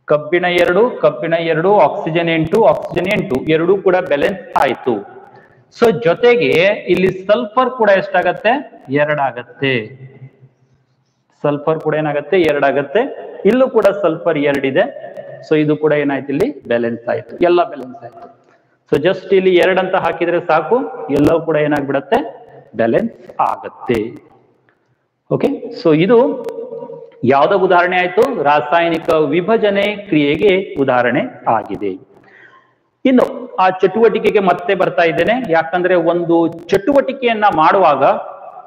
S1: ಕಬ್ಬಿಣ 2, ಆಕ್ಸಿಜನ್ 8, ಆಕ್ಸಿಜನ್ 8, ಎರಡೂ ಕೂಡ ಬ್ಯಾಲೆನ್ಸ್ ಆಯ್ತು. ಸೊ ಜೊತೆಗೆ ಇಲ್ಲಿ ಸಲ್ಫರ್ ಕೂಡ ಎಷ್ಟಾಗತ್ತೆ? 2 ಆಗತ್ತೆ. ಸಲ್ಫರ್ ಕೂಡ ಏನಾಗತ್ತೆ? 2 ಆಗತ್ತೆ. ಇಲ್ಲೂ ಕೂಡ ಸಲ್ಫರ್ 2 ಇದೆ. ಸೊ ಇದು ಕೂಡ ಏನಾಯ್ತು? ಇಲ್ಲಿ ಬ್ಯಾಲೆನ್ಸ್ ಆಯ್ತು, ಎಲ್ಲ ಬ್ಯಾಲೆನ್ಸ್ ಆಯ್ತು. ಸೊ ಜಸ್ಟ್ ಇಲ್ಲಿ 2 ಅಂತ ಹಾಕಿದ್ರೆ ಸಾಕು, ಎಲ್ಲವೂ ಕೂಡ ಏನಾಗ್ಬಿಡತ್ತೆ? ಬ್ಯಾಲೆನ್ಸ್ ಆಗತ್ತೆ. ಓಕೆ, ಸೊ ಇದು ಯಾವ್ದ ಉದಾಹರಣೆ ಆಯ್ತು? ರಾಸಾಯನಿಕ ವಿಭಜನೆ ಕ್ರಿಯೆಗೆ ಉದಾಹರಣೆ ಆಗಿದೆ. ಇನ್ನು ಆ ಚಟುವಟಿಕೆಗೆ ಮತ್ತೆ ಬರ್ತಾ ಇದ್ದೇನೆ. ಯಾಕಂದ್ರೆ ಒಂದು ಚಟುವಟಿಕೆಯನ್ನ ಮಾಡುವಾಗ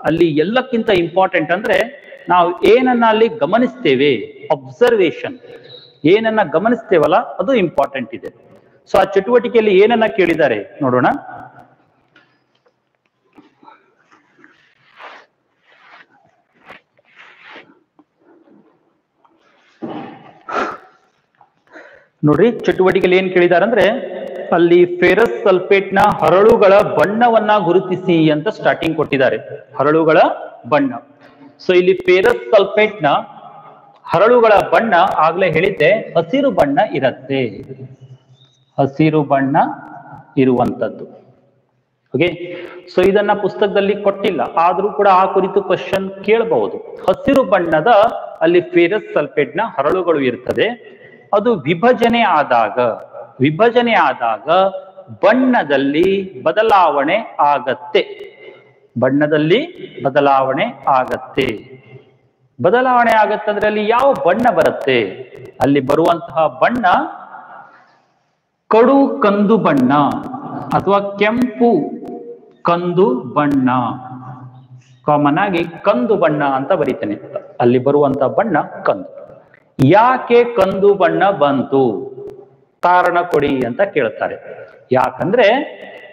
S1: ಅಲ್ಲಿ ಎಲ್ಲಕ್ಕಿಂತ ಇಂಪಾರ್ಟೆಂಟ್ ಅಂದ್ರೆ ನಾವು ಏನನ್ನ ಅಲ್ಲಿ ಗಮನಿಸ್ತೇವೆ, ಅಬ್ಸರ್ವೇಷನ್, ಏನನ್ನ ಗಮನಿಸ್ತೇವಲ್ಲ ಅದು ಇಂಪಾರ್ಟೆಂಟ್ ಇದೆ. ಸೊ ಆ ಚಟುವಟಿಕೆಯಲ್ಲಿ ಏನನ್ನ ಕೇಳಿದ್ದಾರೆ ನೋಡೋಣ. ನೋಡ್ರಿ, ಚಟುವಟಿಕೆಯಲ್ಲಿ ಏನ್ ಕೇಳಿದಾರೆ ಅಂದ್ರೆ ಅಲ್ಲಿ ಫೆರಸ್ ಸಲ್ಫೇಟ್ ನ ಹರಳುಗಳ ಬಣ್ಣವನ್ನ ಗುರುತಿಸಿ ಅಂತ ಸ್ಟಾರ್ಟಿಂಗ್ ಕೊಟ್ಟಿದ್ದಾರೆ. ಹರಳುಗಳ ಬಣ್ಣ. ಸೊ ಇಲ್ಲಿ ಫೆರಸ್ ಸಲ್ಫೇಟ್ ನ ಹರಳುಗಳ ಬಣ್ಣ ಆಗ್ಲೇ ಹೇಳಿದ್ದೆ ಹಸಿರು ಬಣ್ಣ ಇರತ್ತೆ, ಹಸಿರು ಬಣ್ಣ ಇರುವಂತದ್ದು. ಓಕೆ, ಸೊ ಇದನ್ನ ಪುಸ್ತಕದಲ್ಲಿ ಕೊಟ್ಟಿಲ್ಲ, ಆದ್ರೂ ಕೂಡ ಆ ಕುರಿತು ಕ್ವಶನ್ ಕೇಳಬಹುದು. ಹಸಿರು ಬಣ್ಣದ ಅಲ್ಲಿ ಫೆರಸ್ ಸಲ್ಫೇಟ್ ನ ಹರಳುಗಳು ಇರ್ತದೆ. ಅದು ವಿಭಜನೆ ಆದಾಗ ಬಣ್ಣದಲ್ಲಿ ಬದಲಾವಣೆ ಆಗತ್ತೆ. ಬಣ್ಣದಲ್ಲಿ ಬದಲಾವಣೆ ಆಗತ್ತೆ. ಬದಲಾವಣೆ ಆಗತ್ತಂದ್ರೆ ಅಲ್ಲಿ ಯಾವ ಬಣ್ಣ ಬರುತ್ತೆ? ಅಲ್ಲಿ ಬರುವಂತಹ ಬಣ್ಣ ಕಡು ಕಂದು ಬಣ್ಣ ಅಥವಾ ಕೆಂಪು ಕಂದು ಬಣ್ಣ. ಕಾಮನ್ ಆಗಿ ಕಂದು ಬಣ್ಣ ಅಂತ ಬರೀತೇನೆ. ಅಲ್ಲಿ ಬರುವಂತಹ ಬಣ್ಣ ಕಂದು. ಯಾಕೆ ಕಂದು ಬಣ್ಣ ಬಂತು? ಕಾರಣ ಕೊಡಿ ಅಂತ ಕೇಳ್ತಾರೆ. ಯಾಕಂದ್ರೆ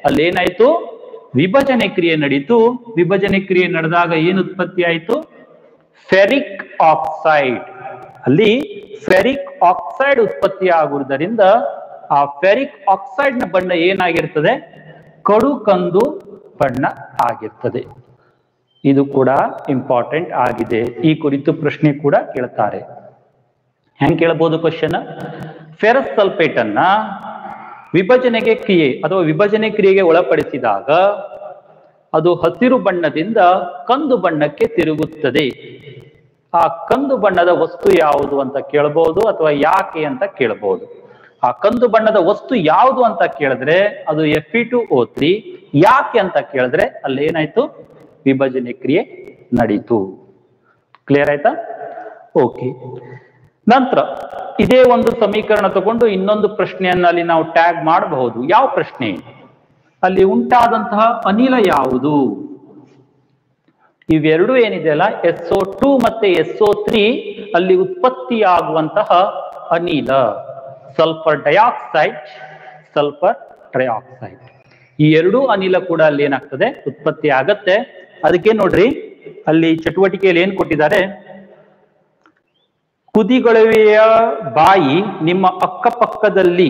S1: ಅಲ್ಲೇನಾಯ್ತು? ವಿಭಜನೆ ಕ್ರಿಯೆ ನಡೀತು. ವಿಭಜನೆ ಕ್ರಿಯೆ ನಡೆದಾಗ ಏನು ಉತ್ಪತ್ತಿ ಆಯ್ತು? Ferric oxide. ಅಲ್ಲಿ ಫೆರಿಕ್ ಆಕ್ಸೈಡ್ ಉತ್ಪತ್ತಿ ಆಗುವುದರಿಂದ ಆ ಫೆರಿಕ್ ಆಕ್ಸೈಡ್ ನ ಬಣ್ಣ ಏನಾಗಿರ್ತದೆ? ಕಡು ಕಂದು ಬಣ್ಣ ಆಗಿರ್ತದೆ. ಇದು ಕೂಡ ಇಂಪಾರ್ಟೆಂಟ್ ಆಗಿದೆ. ಈ ಕುರಿತು ಪ್ರಶ್ನೆ ಕೂಡ ಕೇಳ್ತಾರೆ. ಹೆಂಗ್ ಕೇಳಬಹುದು ಕ್ವಶನ್? ಫೆರಸ್ ಸಲ್ಫೇಟ್ ಅನ್ನ ವಿಭಜನೆಗೆ ಕ್ರಿಯೆ ಅಥವಾ ವಿಭಜನೆ ಕ್ರಿಯೆಗೆ ಒಳಪಡಿಸಿದಾಗ ಅದು ಹಸಿರು ಬಣ್ಣದಿಂದ ಕಂದು ಬಣ್ಣಕ್ಕೆ ತಿರುಗುತ್ತದೆ. ಆ ಕಂದು ಬಣ್ಣದ ವಸ್ತು ಯಾವುದು ಅಂತ ಕೇಳಬಹುದು, ಅಥವಾ ಯಾಕೆ ಅಂತ ಕೇಳಬಹುದು. ಆ ಕಂದು ಬಣ್ಣದ ವಸ್ತು ಯಾವುದು ಅಂತ ಕೇಳಿದ್ರೆ ಅದು Fe2O3. ಯಾಕೆ ಅಂತ ಕೇಳಿದ್ರೆ ಅಲ್ಲಿ ಏನಾಯ್ತು? ವಿಭಜನೆ ಕ್ರಿಯೆ ನಡೀತು. ಕ್ಲಿಯರ್ ಆಯ್ತಾ? ಓಕೆ, ನಂತರ ಇದೇ ಒಂದು ಸಮೀಕರಣ ತಗೊಂಡು ಇನ್ನೊಂದು ಪ್ರಶ್ನೆಯನ್ನ ಅಲ್ಲಿ ನಾವು ಟ್ಯಾಗ್ ಮಾಡಬಹುದು. ಯಾವ ಪ್ರಶ್ನೆ? ಅಲ್ಲಿ ಉಂಟಾದಂತಹ ಅನಿಲ ಯಾವುದು? ಇವೆರಡು ಏನಿದೆಯಲ್ಲ, SO2 ಮತ್ತೆ SO3 ಅಲ್ಲಿ ಉತ್ಪತ್ತಿಯಾಗುವಂತಹ ಅನಿಲ ಸಲ್ಫರ್ ಡೈಆಕ್ಸೈಡ್, ಸಲ್ಫರ್ ಟ್ರೈಆಕ್ಸೈಡ್. ಈ ಎರಡೂ ಅನಿಲ ಕೂಡ ಅಲ್ಲಿ ಏನಾಗ್ತದೆ, ಉತ್ಪತ್ತಿ ಆಗತ್ತೆ. ಅದಕ್ಕೆ ನೋಡ್ರಿ ಅಲ್ಲಿ ಚಟುವಟಿಕೆಯಲ್ಲಿ ಏನ್ ಕೊಟ್ಟಿದ್ದಾರೆ, ಕುದಿಗೊಳವೆಯ ಬಾಯಿ ನಿಮ್ಮ ಅಕ್ಕಪಕ್ಕದಲ್ಲಿ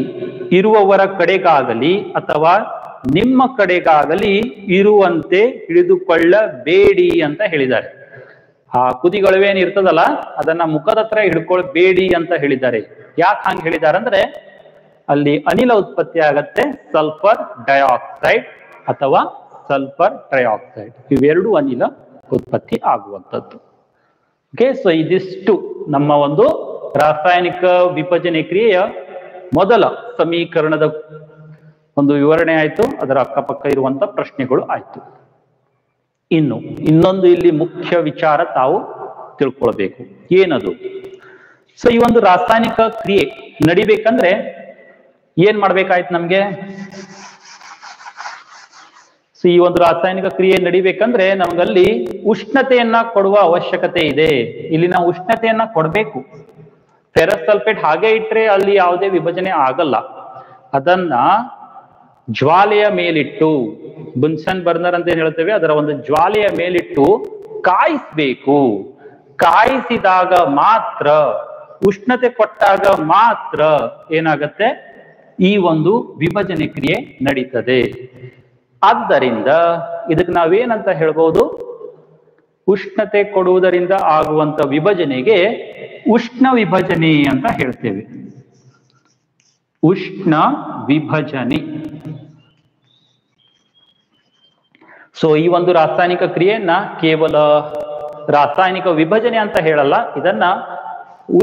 S1: ಇರುವವರ ಕಡೆಗಾಗಲಿ ಅಥವಾ ನಿಮ್ಮ ಕಡೆಗಾಗಲಿ ಇರುವಂತೆ ಹಿಡಿದುಕೊಳ್ಳಬೇಡಿ ಅಂತ ಹೇಳಿದ್ದಾರೆ. ಆ ಕುದಿಗೊಳವೆ ಏನ್ ಇರ್ತದಲ್ಲ ಅದನ್ನ ಮುಖದ ಹತ್ರ ಹಿಡ್ಕೊಳ್ಬೇಡಿ ಅಂತ ಹೇಳಿದ್ದಾರೆ. ಯಾಕೆ ಹಂಗೆ ಹೇಳಿದ್ದಾರೆ ಅಂದ್ರೆ ಅಲ್ಲಿ ಅನಿಲ ಉತ್ಪತ್ತಿ ಆಗತ್ತೆ, ಸಲ್ಫರ್ ಡೈಆಕ್ಸೈಡ್ ಅಥವಾ ಸಲ್ಫರ್ ಟ್ರೈಆಕ್ಸೈಡ್. ಇವೆರಡು ಅನಿಲ ಉತ್ಪತ್ತಿ ಆಗುವಂಥದ್ದು. ಓಕೆ, ಸೊ ಇದಿಷ್ಟು ನಮ್ಮ ಒಂದು ರಾಸಾಯನಿಕ ವಿಭಜನೆ ಕ್ರಿಯೆಯ ಮೊದಲ ಸಮೀಕರಣದ ಒಂದು ವಿವರಣೆ ಆಯ್ತು, ಅದರ ಅಕ್ಕಪಕ್ಕ ಇರುವಂತ ಪ್ರಶ್ನೆಗಳು ಆಯ್ತು. ಇನ್ನೊಂದು ಇಲ್ಲಿ ಮುಖ್ಯ ವಿಚಾರ ತಾವು ತಿಳ್ಕೊಳ್ಬೇಕು. ಏನದು? ಸೊ ಈ ಒಂದು ರಾಸಾಯನಿಕ ಕ್ರಿಯೆ ನಡಿಬೇಕಂದ್ರೆ ಏನ್ ಮಾಡ್ಬೇಕಾಯ್ತು ನಮ್ಗೆ? ಸೊ ಈ ಒಂದು ರಾಸಾಯನಿಕ ಕ್ರಿಯೆ ನಡಿಬೇಕಂದ್ರೆ ನಮ್ಗಲ್ಲಿ ಉಷ್ಣತೆಯನ್ನ ಕೊಡುವ ಅವಶ್ಯಕತೆ ಇದೆ. ಇಲ್ಲಿ ನಾವು ಉಷ್ಣತೆಯನ್ನ ಕೊಡಬೇಕು. ಫೆರಸ್ ಸಲ್ಫೇಟ್ ಹಾಗೆ ಇಟ್ರೆ ಅಲ್ಲಿ ಯಾವುದೇ ವಿಭಜನೆ ಆಗಲ್ಲ. ಅದನ್ನ ಜ್ವಾಲೆಯ ಮೇಲಿಟ್ಟು, ಬುನ್ಸನ್ ಬರ್ನರ್ ಅಂತ ಏನ್ ಹೇಳ್ತೇವೆ, ಅದರ ಒಂದು ಜ್ವಾಲೆಯ ಮೇಲಿಟ್ಟು ಕಾಯಿಸ್ಬೇಕು. ಕಾಯಿಸಿದಾಗ ಮಾತ್ರ, ಉಷ್ಣತೆ ಕೊಟ್ಟಾಗ ಮಾತ್ರ ಏನಾಗತ್ತೆ, ಈ ಒಂದು ವಿಭಜನೆ ಕ್ರಿಯೆ ನಡೀತದೆ. ಆದ್ದರಿಂದ ಇದಕ್ಕೆ ನಾವೇನಂತ ಹೇಳ್ಬೋದು, ಉಷ್ಣತೆ ಕೊಡುವುದರಿಂದ ಆಗುವಂತ ವಿಭಜನೆಗೆ ಉಷ್ಣ ವಿಭಜನೆ ಅಂತ ಹೇಳ್ತೇವೆ. ಉಷ್ಣ ವಿಭಜನೆ. ಸೊ ಈ ಒಂದು ರಾಸಾಯನಿಕ ಕ್ರಿಯೆಯನ್ನ ಕೇವಲ ರಾಸಾಯನಿಕ ವಿಭಜನೆ ಅಂತ ಹೇಳಲ್ಲ, ಇದನ್ನ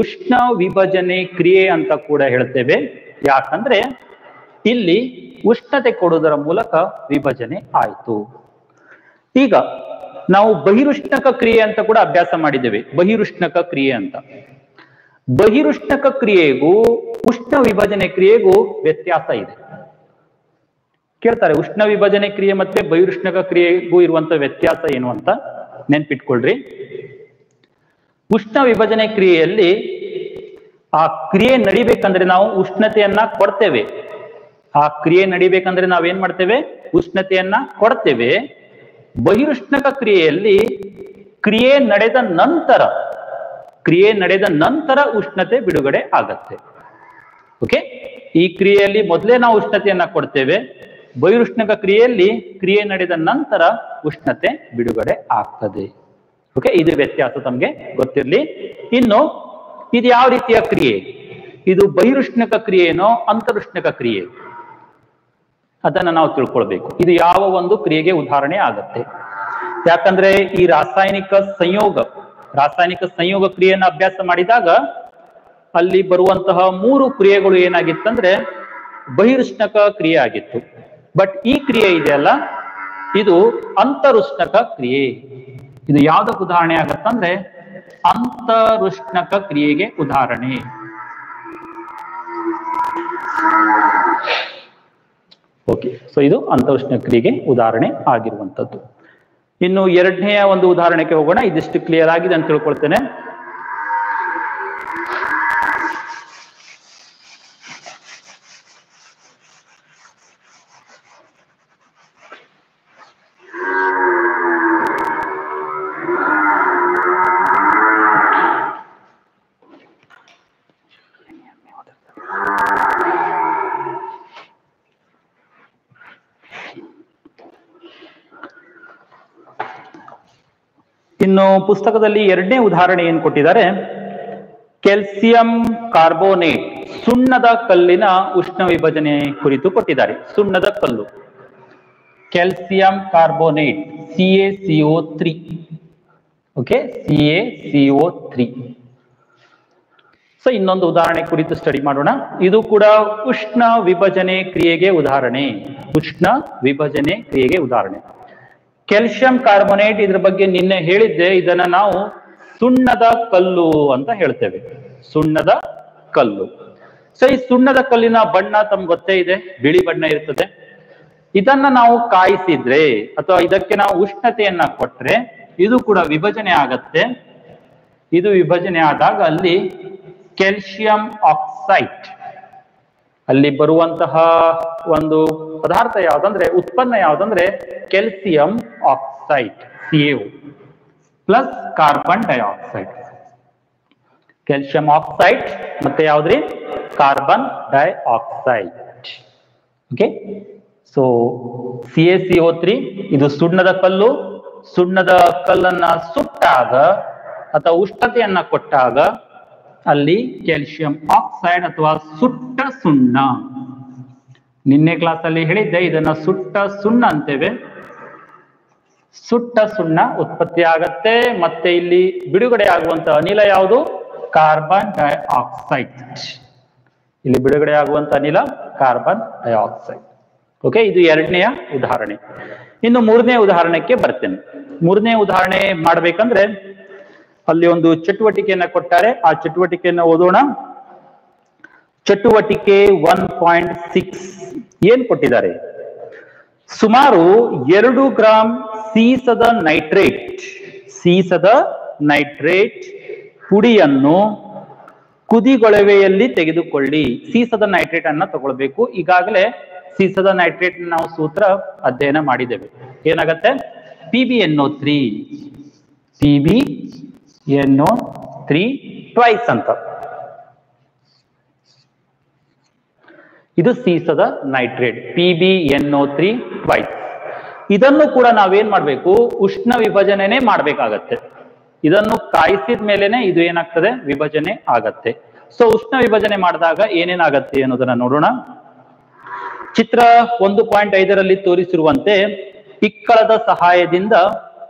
S1: ಉಷ್ಣ ವಿಭಜನೆ ಕ್ರಿಯೆ ಅಂತ ಕೂಡ ಹೇಳ್ತೇವೆ. ಯಾಕಂದ್ರೆ ಇಲ್ಲಿ ಉಷ್ಣತೆ ಕೊಡುವುದರ ಮೂಲಕ ವಿಭಜನೆ ಆಯಿತು. ಈಗ ನಾವು ಬಹಿರುಷ್ಣಕ ಕ್ರಿಯೆ ಅಂತ ಕೂಡ ಅಭ್ಯಾಸ ಮಾಡಿದ್ದೇವೆ. ಬಹಿರುಷ್ಣಕ ಕ್ರಿಯೆ ಅಂತ. ಬಹಿರುಷ್ಣಕ ಕ್ರಿಯೆಗೂ ಉಷ್ಣ ವಿಭಜನೆ ಕ್ರಿಯೆಗೂ ವ್ಯತ್ಯಾಸ ಇದೆ. ಕೇಳ್ತಾರೆ, ಉಷ್ಣ ವಿಭಜನೆ ಕ್ರಿಯೆ ಮತ್ತೆ ಬಹಿರುಷ್ಣಕ ಕ್ರಿಯೆಗೂ ಇರುವಂತ ವ್ಯತ್ಯಾಸ ಏನು ಅಂತ ನೆನ್ಪಿಟ್ಕೊಳ್ರಿ. ಉಷ್ಣ ವಿಭಜನೆ ಕ್ರಿಯೆಯಲ್ಲಿ ಆ ಕ್ರಿಯೆ ನಡಿಬೇಕಂದ್ರೆ ನಾವು ಉಷ್ಣತೆಯನ್ನ ಕೊಡ್ತೇವೆ. ಆ ಕ್ರಿಯೆ ನಡಿಬೇಕಂದ್ರೆ ನಾವೇನ್ ಮಾಡ್ತೇವೆ, ಉಷ್ಣತೆಯನ್ನ ಕೊಡ್ತೇವೆ. ಬಹಿರುಷ್ಣಕ ಕ್ರಿಯೆಯಲ್ಲಿ ಕ್ರಿಯೆ ನಡೆದ ನಂತರ ಉಷ್ಣತೆ ಬಿಡುಗಡೆ ಆಗತ್ತೆ. ಓಕೆ, ಈ ಕ್ರಿಯೆಯಲ್ಲಿ ಮೊದಲೇ ನಾವು ಉಷ್ಣತೆಯನ್ನ ಕೊಡ್ತೇವೆ. ಬಹಿರುಷ್ಣಕ ಕ್ರಿಯೆಯಲ್ಲಿ ಕ್ರಿಯೆ ನಡೆದ ನಂತರ ಉಷ್ಣತೆ ಬಿಡುಗಡೆ ಆಗ್ತದೆ. ಓಕೆ, ಇದು ವ್ಯತ್ಯಾಸ ತಮ್ಗೆ ಗೊತ್ತಿರ್ಲಿ. ಇನ್ನು ಇದು ಯಾವ ರೀತಿಯ ಕ್ರಿಯೆ? ಇದು ಬಹಿರುಷ್ಣಕ ಕ್ರಿಯೆನೋ ಅಂತರುಷ್ಣಕ ಕ್ರಿಯೆ, ಅದನ್ನ ನಾವು ತಿಳ್ಕೊಳ್ಬೇಕು. ಇದು ಯಾವ ಒಂದು ಕ್ರಿಯೆಗೆ ಉದಾಹರಣೆ ಆಗತ್ತೆ? ಯಾಕಂದ್ರೆ ಈ ರಾಸಾಯನಿಕ ಸಂಯೋಗ ಕ್ರಿಯೆಯನ್ನು ಅಭ್ಯಾಸ ಮಾಡಿದಾಗ ಅಲ್ಲಿ ಬರುವಂತಹ 3 ಕ್ರಿಯೆಗಳು ಏನಾಗಿತ್ತಂದ್ರೆ ಬಹಿರುಷ್ಣಕ ಕ್ರಿಯೆ ಆಗಿತ್ತು. ಬಟ್ ಈ ಕ್ರಿಯೆ ಇದೆಯಲ್ಲ, ಇದು ಅಂತರುಷ್ಣಕ ಕ್ರಿಯೆ. ಇದು ಯಾವ್ದಕ್ಕೆ ಉದಾಹರಣೆ ಆಗತ್ತಂದ್ರೆ ಅಂತರುಷ್ಣಕ ಕ್ರಿಯೆಗೆ ಉದಾಹರಣೆ. ಓಕೆ, ಸೊ ಇದು ಅಂತರುಷ್ಣ ಕ್ರಿಯೆಗೆ ಉದಾಹರಣೆ ಆಗಿರುವಂತದ್ದು. ಇನ್ನು ಎರಡನೆಯ ಒಂದು ಉದಾಹರಣೆಗೆ ಹೋಗೋಣ. ಇದಿಷ್ಟು ಕ್ಲಿಯರ್ ಆಗಿದೆ ಅಂತ ತಿಳ್ಕೊಳ್ತೇನೆ. ಇನ್ನು ಪುಸ್ತಕದಲ್ಲಿ ಎರಡನೇ ಉದಾಹರಣೆ ಏನ್ ಕೊಟ್ಟಿದ್ದಾರೆ, ಕ್ಯಾಲ್ಸಿಯಂ ಕಾರ್ಬೋನೇಟ್, ಸುಣ್ಣದ ಕಲ್ಲಿನ ಉಷ್ಣ ವಿಭಜನೆ ಕುರಿತು ಕೊಟ್ಟಿದ್ದಾರೆ. ಸುಣ್ಣದ ಕಲ್ಲು, calcium carbonate, CaCO3. Okay, CaCO3. So ಇನ್ನೊಂದು ಉದಾಹರಣೆ ಕುರಿತು ಸ್ಟಡಿ ಮಾಡೋಣ. ಇದು ಕೂಡ ಉಷ್ಣ ವಿಭಜನೆ ಕ್ರಿಯೆಗೆ ಉದಾಹರಣೆ. ಕ್ಯಾಲ್ಸಿಯಂ ಕಾರ್ಬೋನೇಟ್, ಇದ್ರ ಬಗ್ಗೆ ನಿನ್ನೆ ಹೇಳಿದ್ದೆ. ಇದನ್ನ ನಾವು ಸುಣ್ಣದ ಕಲ್ಲು ಅಂತ ಹೇಳ್ತೇವೆ. ಸುಣ್ಣದ ಕಲ್ಲು. ಸೊ ಈ ಸುಣ್ಣದ ಕಲ್ಲಿನ ಬಣ್ಣ ತಮ್ಗೆ ಗೊತ್ತೇ ಇದೆ, ಬಿಳಿ ಬಣ್ಣ ಇರ್ತದೆ. ಇದನ್ನ ನಾವು ಕಾಯಿಸಿದ್ರೆ ಅಥವಾ ಇದಕ್ಕೆ ನಾವು ಉಷ್ಣತೆಯನ್ನ ಕೊಟ್ರೆ ಇದು ಕೂಡ ವಿಭಜನೆ ಆಗತ್ತೆ. ಇದು ವಿಭಜನೆ ಆದಾಗ ಅಲ್ಲಿ ಕ್ಯಾಲ್ಸಿಯಂ ಆಕ್ಸೈಡ್, ಅಲ್ಲಿ ಬರುವಂತಹ ಒಂದು ಪದಾರ್ಥ ಯಾವ್ದಂದ್ರೆ, ಉತ್ಪನ್ನ ಯಾವ್ದಂದ್ರೆ calcium oxide, CO plus carbon dioxide. Calcium oxide ಮತ್ತೆ ಯಾವ್ದ್ರಿ, carbon dioxide. Okay, so CaCO3 ಇದು ಸುಣ್ಣದ ಕಲ್ಲು. ಸುಣ್ಣದ ಕಲ್ಲನ್ನ ಸುಟ್ಟಾಗ ಅಥವಾ ಉಷ್ಣತೆಯನ್ನ ಕೊಟ್ಟಾಗ ಅಲ್ಲಿ ಕ್ಯಾಲ್ಸಿಯಂ ಆಕ್ಸೈಡ್ ಅಥವಾ ಸುಟ್ಟ ಸುಣ್ಣ. ನಿನ್ನೆ ಕ್ಲಾಸ್ ಅಲ್ಲಿ ಹೇಳಿದ್ದೆ, ಇದನ್ನ ಸುಟ್ಟ ಸುಣ್ಣ ಅಂತೇವೆ. ಸುಟ್ಟ ಸುಣ್ಣ ಉತ್ಪತ್ತಿ ಆಗತ್ತೆ. ಮತ್ತೆ ಇಲ್ಲಿ ಬಿಡುಗಡೆ ಆಗುವಂತ ಅನಿಲ ಯಾವುದು, ಕಾರ್ಬನ್ ಡೈಆಕ್ಸೈಡ್. ಇಲ್ಲಿ ಬಿಡುಗಡೆ ಆಗುವಂತ ಅನಿಲ ಕಾರ್ಬನ್ ಡೈಆಕ್ಸೈಡ್. ಓಕೆ, ಇದು ಎರಡನೆಯ ಉದಾಹರಣೆ. ಇನ್ನು ಮೂರನೇ ಉದಾಹರಣೆಗೆ ಬರ್ತೇನೆ. ಮೂರನೇ ಉದಾಹರಣೆ ಮಾಡ್ಬೇಕಂದ್ರೆ ಅಲ್ಲಿ ಒಂದು ಚಟುವಟಿಕೆಯನ್ನ ಕೊಟ್ಟಾರೆ, ಆ ಚಟುವಟಿಕೆಯನ್ನ ಓದೋಣ. ಚಟುವಟಿಕೆ 1.6 ಏನ್ ಕೊಟ್ಟಿದ್ದಾರೆ, ಸುಮಾರು 2 ಗ್ರಾಂ ಸೀಸದ ನೈಟ್ರೇಟ್ ಪುಡಿಯನ್ನು ಕುದಿಗೊಳವೆಯಲ್ಲಿ ತೆಗೆದುಕೊಳ್ಳಿ. ಸೀಸದ ನೈಟ್ರೇಟ್ ಅನ್ನ ತಗೊಳ್ಬೇಕು. ಈಗಾಗಲೇ ಸೀಸದ ನೈಟ್ರೇಟ್ ನಾವು ಸೂತ್ರ ಅಧ್ಯಯನ ಮಾಡಿದ್ದೇವೆ. ಏನಾಗತ್ತೆ, PbNO3 ಟ್ವೈಸ್ ಅಂತ. ಇದು ಸೀಸದ ನೈಟ್ರೇಟ್, PbNO3 ಟ್ವೈಸ್. ಇದನ್ನು ಕೂಡ ನಾವೇನ್ ಮಾಡ್ಬೇಕು, ಉಷ್ಣ ವಿಭಜನೆನೇ ಮಾಡ್ಬೇಕಾಗತ್ತೆ. ಇದನ್ನು ಕಾಯಿಸಿದ ಮೇಲೆನೆ ಇದು ಏನಾಗ್ತದೆ, ವಿಭಜನೆ ಆಗತ್ತೆ. ಸೊ ಉಷ್ಣ ವಿಭಜನೆ ಮಾಡಿದಾಗ ಏನೇನಾಗತ್ತೆ ಅನ್ನೋದನ್ನ ನೋಡೋಣ. ಚಿತ್ರ 1.5ರಲ್ಲಿ ತೋರಿಸಿರುವಂತೆ ಪಿಕ್ಕಳದ ಸಹಾಯದಿಂದ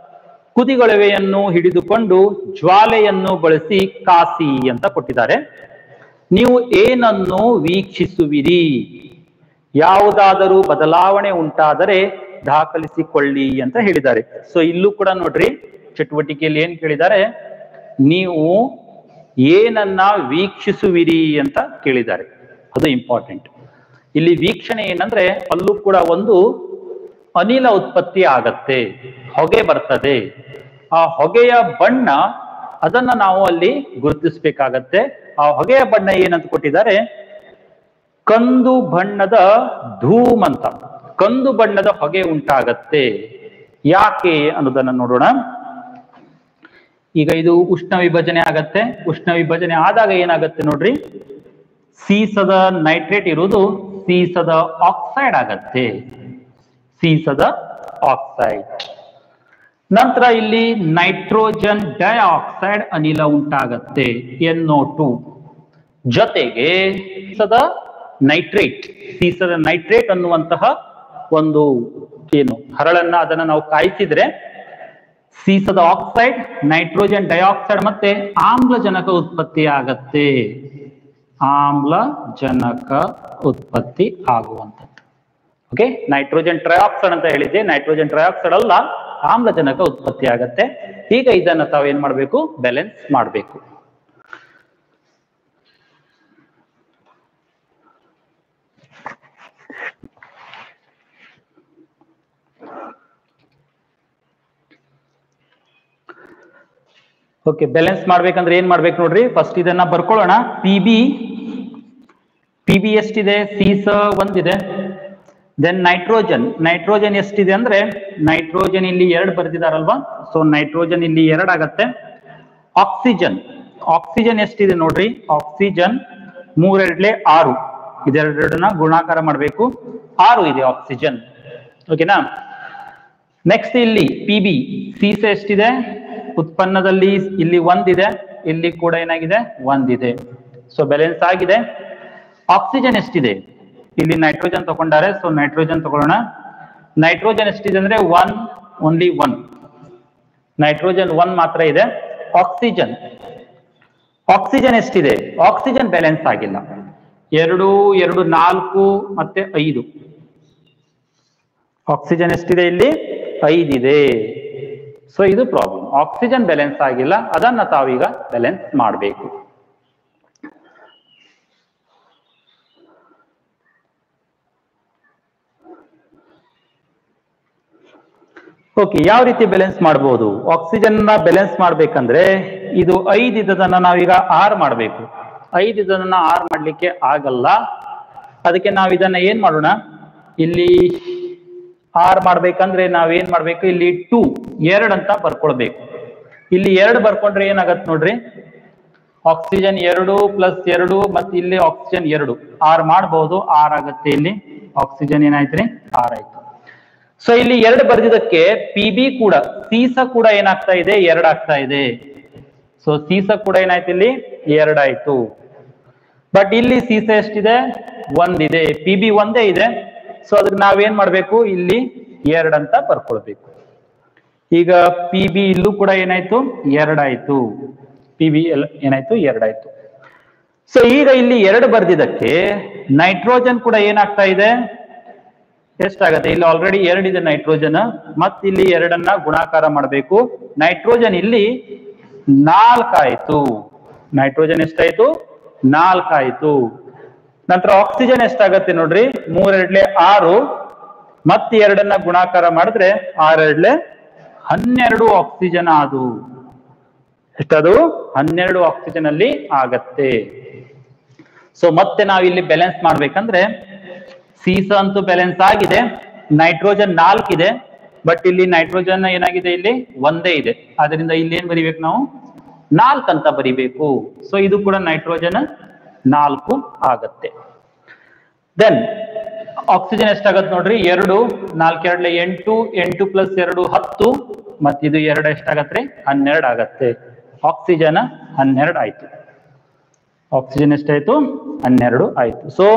S1: ಕುದಿಗೊಳವೆಯನ್ನು ಹಿಡಿದುಕೊಂಡು ಜ್ವಾಲೆಯನ್ನು ಬಳಸಿ ಕಾಸಿ ಅಂತ ಕೊಟ್ಟಿದ್ದಾರೆ. ನೀವು ಏನನ್ನು ವೀಕ್ಷಿಸುವಿರಿ, ಯಾವುದಾದರೂ ಬದಲಾವಣೆ ಉಂಟಾದರೆ ದಾಖಲಿಸಿಕೊಳ್ಳಿ ಅಂತ ಹೇಳಿದ್ದಾರೆ. ಸೊ ಇಲ್ಲೂ ಕೂಡ ನೋಡ್ರಿ, ಚಟುವಟಿಕೆಯಲ್ಲಿ ಏನ್ ಕೇಳಿದ್ದಾರೆ, ನೀವು ಏನನ್ನ ವೀಕ್ಷಿಸುವಿರಿ ಅಂತ ಕೇಳಿದ್ದಾರೆ. ಅದು ಇಂಪಾರ್ಟೆಂಟ್. ಇಲ್ಲಿ ವೀಕ್ಷಣೆ ಏನಂದ್ರೆ ಅಲ್ಲೂ ಕೂಡ ಒಂದು ಅನಿಲ ಉತ್ಪತ್ತಿ ಆಗತ್ತೆ, ಹೊಗೆ ಬರ್ತದೆ. ಆ ಹೊಗೆಯ ಬಣ್ಣ ಅದನ್ನ ನಾವು ಅಲ್ಲಿ ಗುರುತಿಸಬೇಕಾಗತ್ತೆ. ಆ ಹೊಗೆಯ ಬಣ್ಣ ಏನಂತ ಕೊಟ್ಟಿದ್ದಾರೆ, ಕಂದು ಬಣ್ಣದ ಧೂಮ್ ಅಂತ. ಕಂದು ಬಣ್ಣದ ಹೊಗೆ ಉಂಟಾಗತ್ತೆ. ಯಾಕೆ ಅನ್ನೋದನ್ನ ನೋಡೋಣ. ಈಗ ಇದು ಉಷ್ಣ ವಿಭಜನೆ ಆಗತ್ತೆ. ಉಷ್ಣ ವಿಭಜನೆ ಆದಾಗ ಏನಾಗತ್ತೆ ನೋಡ್ರಿ, ಸೀಸದ ನೈಟ್ರೇಟ್ ಇರುವುದು ಸೀಸದ ಆಕ್ಸೈಡ್ ಆಗತ್ತೆ, ಸೀಸದ ಆಕ್ಸೈಡ್. ನಂತರ ಇಲ್ಲಿ ನೈಟ್ರೋಜನ್ ಡೈಆಕ್ಸೈಡ್ ಅನಿಲ ಉಂಟಾಗತ್ತೆ, NO2. ಜೊತೆಗೆ ಸೀಸದ ನೈಟ್ರೇಟ್ ಅನ್ನುವಂತಹ ಒಂದು ಏನು ಹರಳನ್ನ ಅದನ್ನ ನಾವು ಕಾಯಿಸಿದ್ರೆ ಸೀಸದ ಆಕ್ಸೈಡ್, ನೈಟ್ರೋಜನ್ ಡೈಆಕ್ಸೈಡ್ ಮತ್ತೆ ಆಮ್ಲಜನಕ ಉತ್ಪತ್ತಿ ಆಗತ್ತೆ. ಆಮ್ಲಜನಕ ಉತ್ಪತ್ತಿ ಆಗುವಂಥದ್ದು. ಓಕೆ, ನೈಟ್ರೋಜನ್ ಟ್ರೈಆಕ್ಸೈಡ್ ಅಂತ ಹೇಳಿದ್ದೆ, ನೈಟ್ರೋಜನ್ ಟ್ರೈಆಕ್ಸೈಡ್ ಅಲ್ಲ, ಆಮ್ಲಜನಕ ಉತ್ಪತ್ತಿ ಆಗತ್ತೆ. ಈಗ ಇದನ್ನ ತಾವೇನ್ ಮಾಡ್ಬೇಕು, ಬ್ಯಾಲೆನ್ಸ್ ಮಾಡಬೇಕು. ಓಕೆ, ಬ್ಯಾಲೆನ್ಸ್ ಮಾಡ್ಬೇಕಂದ್ರೆ ಏನ್ ಮಾಡ್ಬೇಕು ನೋಡ್ರಿ. ಫಸ್ಟ್ ಇದನ್ನ ಬರ್ಕೊಳ್ಳೋಣ. PB ಎಷ್ಟಿದೆ, ಸೀಸ 1 ಇದೆ. ದೆನ್ ನೈಟ್ರೋಜನ್ ಎಷ್ಟಿದೆ ಅಂದ್ರೆ, ನೈಟ್ರೋಜನ್ ಇಲ್ಲಿ 2 ಬರ್ದಿದಾರಲ್ವಾ, ಸೊ ನೈಟ್ರೋಜನ್ ಇಲ್ಲಿ 2 ಆಗತ್ತೆ. ಆಕ್ಸಿಜನ್ ಎಷ್ಟಿದೆ ನೋಡ್ರಿ, ಆಕ್ಸಿಜನ್ 3 2 6, ಇದೆರಡನ್ನ ಗುಣಾಕಾರ ಮಾಡಬೇಕು, 6 ಇದೆ ಆಕ್ಸಿಜನ್. ಓಕೆನಾ. ನೆಕ್ಸ್ಟ್ ಇಲ್ಲಿ PB ಸೀಸ ಎಷ್ಟಿದೆ, ಉತ್ಪನ್ನದಲ್ಲಿ ಇಲ್ಲಿ 1 ಇದೆ, ಇಲ್ಲಿ ಕೂಡ ಏನಾಗಿದೆ 1 ಇದೆ. ಸೊ ಬ್ಯಾಲೆನ್ಸ್ ಆಗಿದೆ. ಆಕ್ಸಿಜನ್ ಎಷ್ಟಿದೆ, ಇಲ್ಲಿ ನೈಟ್ರೋಜನ್ ತಗೊಂಡಾರೆ, ಸೊ ನೈಟ್ರೋಜನ್ ತಗೊಳ್ಳೋಣ. ನೈಟ್ರೋಜನ್ ಎಷ್ಟಿದೆ ಅಂದ್ರೆ 1, ಓನ್ಲಿ 1, ನೈಟ್ರೋಜನ್ 1 ಮಾತ್ರ ಇದೆ. ಆಕ್ಸಿಜನ್ ಎಷ್ಟಿದೆ, ಆಕ್ಸಿಜನ್ ಬ್ಯಾಲೆನ್ಸ್ ಆಗಿಲ್ಲ. 2 2 4 ಮತ್ತೆ 5. ಆಕ್ಸಿಜನ್ ಎಷ್ಟಿದೆ, ಇಲ್ಲಿ 5 ಇದೆ. ಸೊ ಇದು ಪ್ರಾಬ್ಲಮ್, ಆಕ್ಸಿಜನ್ ಬ್ಯಾಲೆನ್ಸ್ ಆಗಿಲ್ಲ. ಅದನ್ನ ತಾವೀಗ ಬ್ಯಾಲೆನ್ಸ್ ಮಾಡಬೇಕು. ಓಕೆ, ಯಾವ ರೀತಿ ಬ್ಯಾಲೆನ್ಸ್ ಮಾಡಬಹುದು? ಆಕ್ಸಿಜನ್ ನ ಬ್ಯಾಲೆನ್ಸ್ ಮಾಡ್ಬೇಕಂದ್ರೆ ಇದು 5 ಇದನ್ನ ನಾವೀಗ 6 ಮಾಡಬೇಕು. 5 ಇದನ್ನ 6 ಮಾಡ್ಲಿಕ್ಕೆ ಆಗಲ್ಲ. ಅದಕ್ಕೆ ನಾವು ಇದನ್ನ ಏನ್ ಮಾಡೋಣ, ಇಲ್ಲಿ 6 ಮಾಡ್ಬೇಕಂದ್ರೆ ನಾವೇನ್ ಮಾಡ್ಬೇಕು, ಇಲ್ಲಿ 2 ಅಂತ ಬರ್ಕೊಳ್ಬೇಕು. ಇಲ್ಲಿ 2 ಬರ್ಕೊಂಡ್ರೆ ಏನಾಗತ್ತೆ ನೋಡ್ರಿ, ಆಕ್ಸಿಜನ್ 2 + 2 ಮತ್ತೆ ಇಲ್ಲಿ ಆಕ್ಸಿಜನ್ 2 6 ಮಾಡಬಹುದು. 6 ಆಗತ್ತೆ. ಇಲ್ಲಿ ಆಕ್ಸಿಜನ್ ಏನಾಯ್ತ್ರಿ, 6 ಆಯ್ತು. ಸೊ ಇಲ್ಲಿ 2 ಬರ್ದಿದ್ದಕ್ಕೆ PB ಕೂಡ ಸೀಸ ಕೂಡ ಏನಾಗ್ತಾ ಇದೆ, 2 ಆಗ್ತಾ ಇದೆ. ಸೊ ಸೀಸ ಕೂಡ ಏನಾಯ್ತು, ಇಲ್ಲಿ 2 ಆಯ್ತು. ಬಟ್ ಇಲ್ಲಿ ಸೀಸ ಎಷ್ಟಿದೆ, 1 ಇದೆ. PB ಒಂದೇ ಇದೆ. ಸೊ ಅದಕ್ಕೆ ನಾವೇನ್ ಮಾಡ್ಬೇಕು, ಇಲ್ಲಿ 2 ಅಂತ ಬರ್ಕೊಳ್ಬೇಕು. ಈಗ PB ಇಲ್ಲೂ ಕೂಡ ಏನಾಯ್ತು, 2 ಆಯ್ತು. PB ಏನಾಯ್ತು, 2 ಆಯ್ತು. ಸೊ ಈಗ ಇಲ್ಲಿ 2 ಬರ್ದಿದ್ದಕ್ಕೆ ನೈಟ್ರೋಜನ್ ಕೂಡ ಏನಾಗ್ತಾ ಇದೆ, ಎಷ್ಟಾಗತ್ತೆ, ಇಲ್ಲಿ ಆಲ್ರೆಡಿ 2 ಇದೆ ನೈಟ್ರೋಜನ್. ಮತ್ ಇಲ್ಲಿ 2 ಗುಣಾಕಾರ ಮಾಡಬೇಕು. ನೈಟ್ರೋಜನ್ ಇಲ್ಲಿ 4 ಆಯ್ತು. ನೈಟ್ರೋಜನ್ ಎಷ್ಟಾಯ್ತು, 4 ಆಯ್ತು. ನಂತರ ಆಕ್ಸಿಜನ್ ಎಷ್ಟಾಗತ್ತೆ ನೋಡ್ರಿ, 3 2 6 ಮತ್ 2 ಗುಣಾಕಾರ ಮಾಡಿದ್ರೆ 6 2 12 ಆಕ್ಸಿಜನ್ ಆದು. ಎಷ್ಟದು, 12 ಆಕ್ಸಿಜನ್ ಅಲ್ಲಿ ಆಗತ್ತೆ. ಸೊ ಮತ್ತೆ ನಾವಿಲ್ಲಿ ಬ್ಯಾಲೆನ್ಸ್ ಮಾಡ್ಬೇಕಂದ್ರೆ ಸೀಸ ಅಂತೂ ಬ್ಯಾಲೆನ್ಸ್ ಆಗಿದೆ, ನೈಟ್ರೋಜನ್ 4 ಇದೆ. ಬಟ್ ಇಲ್ಲಿ ನೈಟ್ರೋಜನ್ ಏನಾಗಿದೆ, ಇಲ್ಲಿ ಒಂದೇ ಇದೆ. ಆದ್ರಿಂದ ಇಲ್ಲಿ ಏನ್ ಬರಿಬೇಕು ನಾವು, 4 ಅಂತ ಬರಿಬೇಕು. ಸೊ ಇದು ಕೂಡ ನೈಟ್ರೋಜನ್ 4 ಆಗತ್ತೆ. ದೆನ್ ಆಕ್ಸಿಜನ್ ಎಷ್ಟಾಗತ್ತೆ ನೋಡ್ರಿ, 2 4 2 8 8 + 2 10 ಮತ್ ಇದು 2 ಎಷ್ಟಾಗತ್ರಿ, 12 ಆಗತ್ತೆ. ಆಕ್ಸಿಜನ್ 12 ಆಯ್ತು. ಆಕ್ಸಿಜನ್ ಎಷ್ಟಾಯ್ತು, 12 ಆಯ್ತು. ಸೊ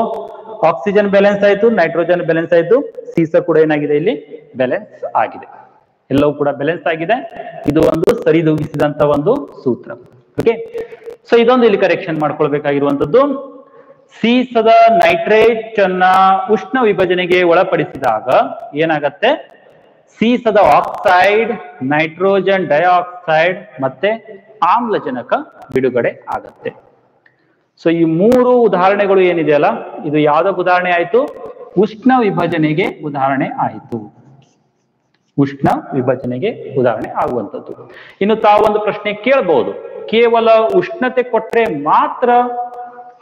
S1: ಆಕ್ಸಿಜನ್ ಬ್ಯಾಲೆನ್ಸ್ ಆಯ್ತು, ನೈಟ್ರೋಜನ್ ಬ್ಯಾಲೆನ್ಸ್ ಆಯ್ತು, ಸೀಸ ಕೂಡ ಏನಾಗಿದೆ, ಇಲ್ಲಿ ಬ್ಯಾಲೆನ್ಸ್ ಆಗಿದೆ. ಎಲ್ಲವೂ ಕೂಡ ಬ್ಯಾಲೆನ್ಸ್ ಆಗಿದೆ. ಇದು ಒಂದು ಸರಿದೂಗಿಸಿದಂತ ಒಂದು ಸೂತ್ರ. ಓಕೆ, ಸೊ ಇದೊಂದು ಇಲ್ಲಿ ಕರೆಕ್ಷನ್ ಮಾಡ್ಕೊಳ್ಬೇಕಾಗಿರುವಂತದ್ದು. ಸೀಸದ ನೈಟ್ರೇಟ್ ಅನ್ನ ಉಷ್ಣ ವಿಭಜನೆಗೆ ಒಳಪಡಿಸಿದಾಗ ಏನಾಗತ್ತೆ, ಸೀಸದ ಆಕ್ಸೈಡ್, ನೈಟ್ರೋಜನ್ ಡೈಆಕ್ಸೈಡ್ ಮತ್ತೆ ಆಮ್ಲಜನಕ ಬಿಡುಗಡೆ ಆಗತ್ತೆ. ಸೊ ಈ 3 ಉದಾಹರಣೆಗಳು ಏನಿದೆಯಲ್ಲ, ಇದು ಯಾವ್ದಕ್ಕೆ ಉದಾಹರಣೆ ಆಯ್ತು, ಉಷ್ಣ ವಿಭಜನೆಗೆ ಉದಾಹರಣೆ ಆಯಿತು. ಉಷ್ಣ ವಿಭಜನೆಗೆ ಉದಾಹರಣೆ ಆಗುವಂಥದ್ದು. ಇನ್ನು ತಾವೊಂದು ಪ್ರಶ್ನೆ ಕೇಳಬಹುದು, ಕೇವಲ ಉಷ್ಣತೆ ಕೊಟ್ರೆ ಮಾತ್ರ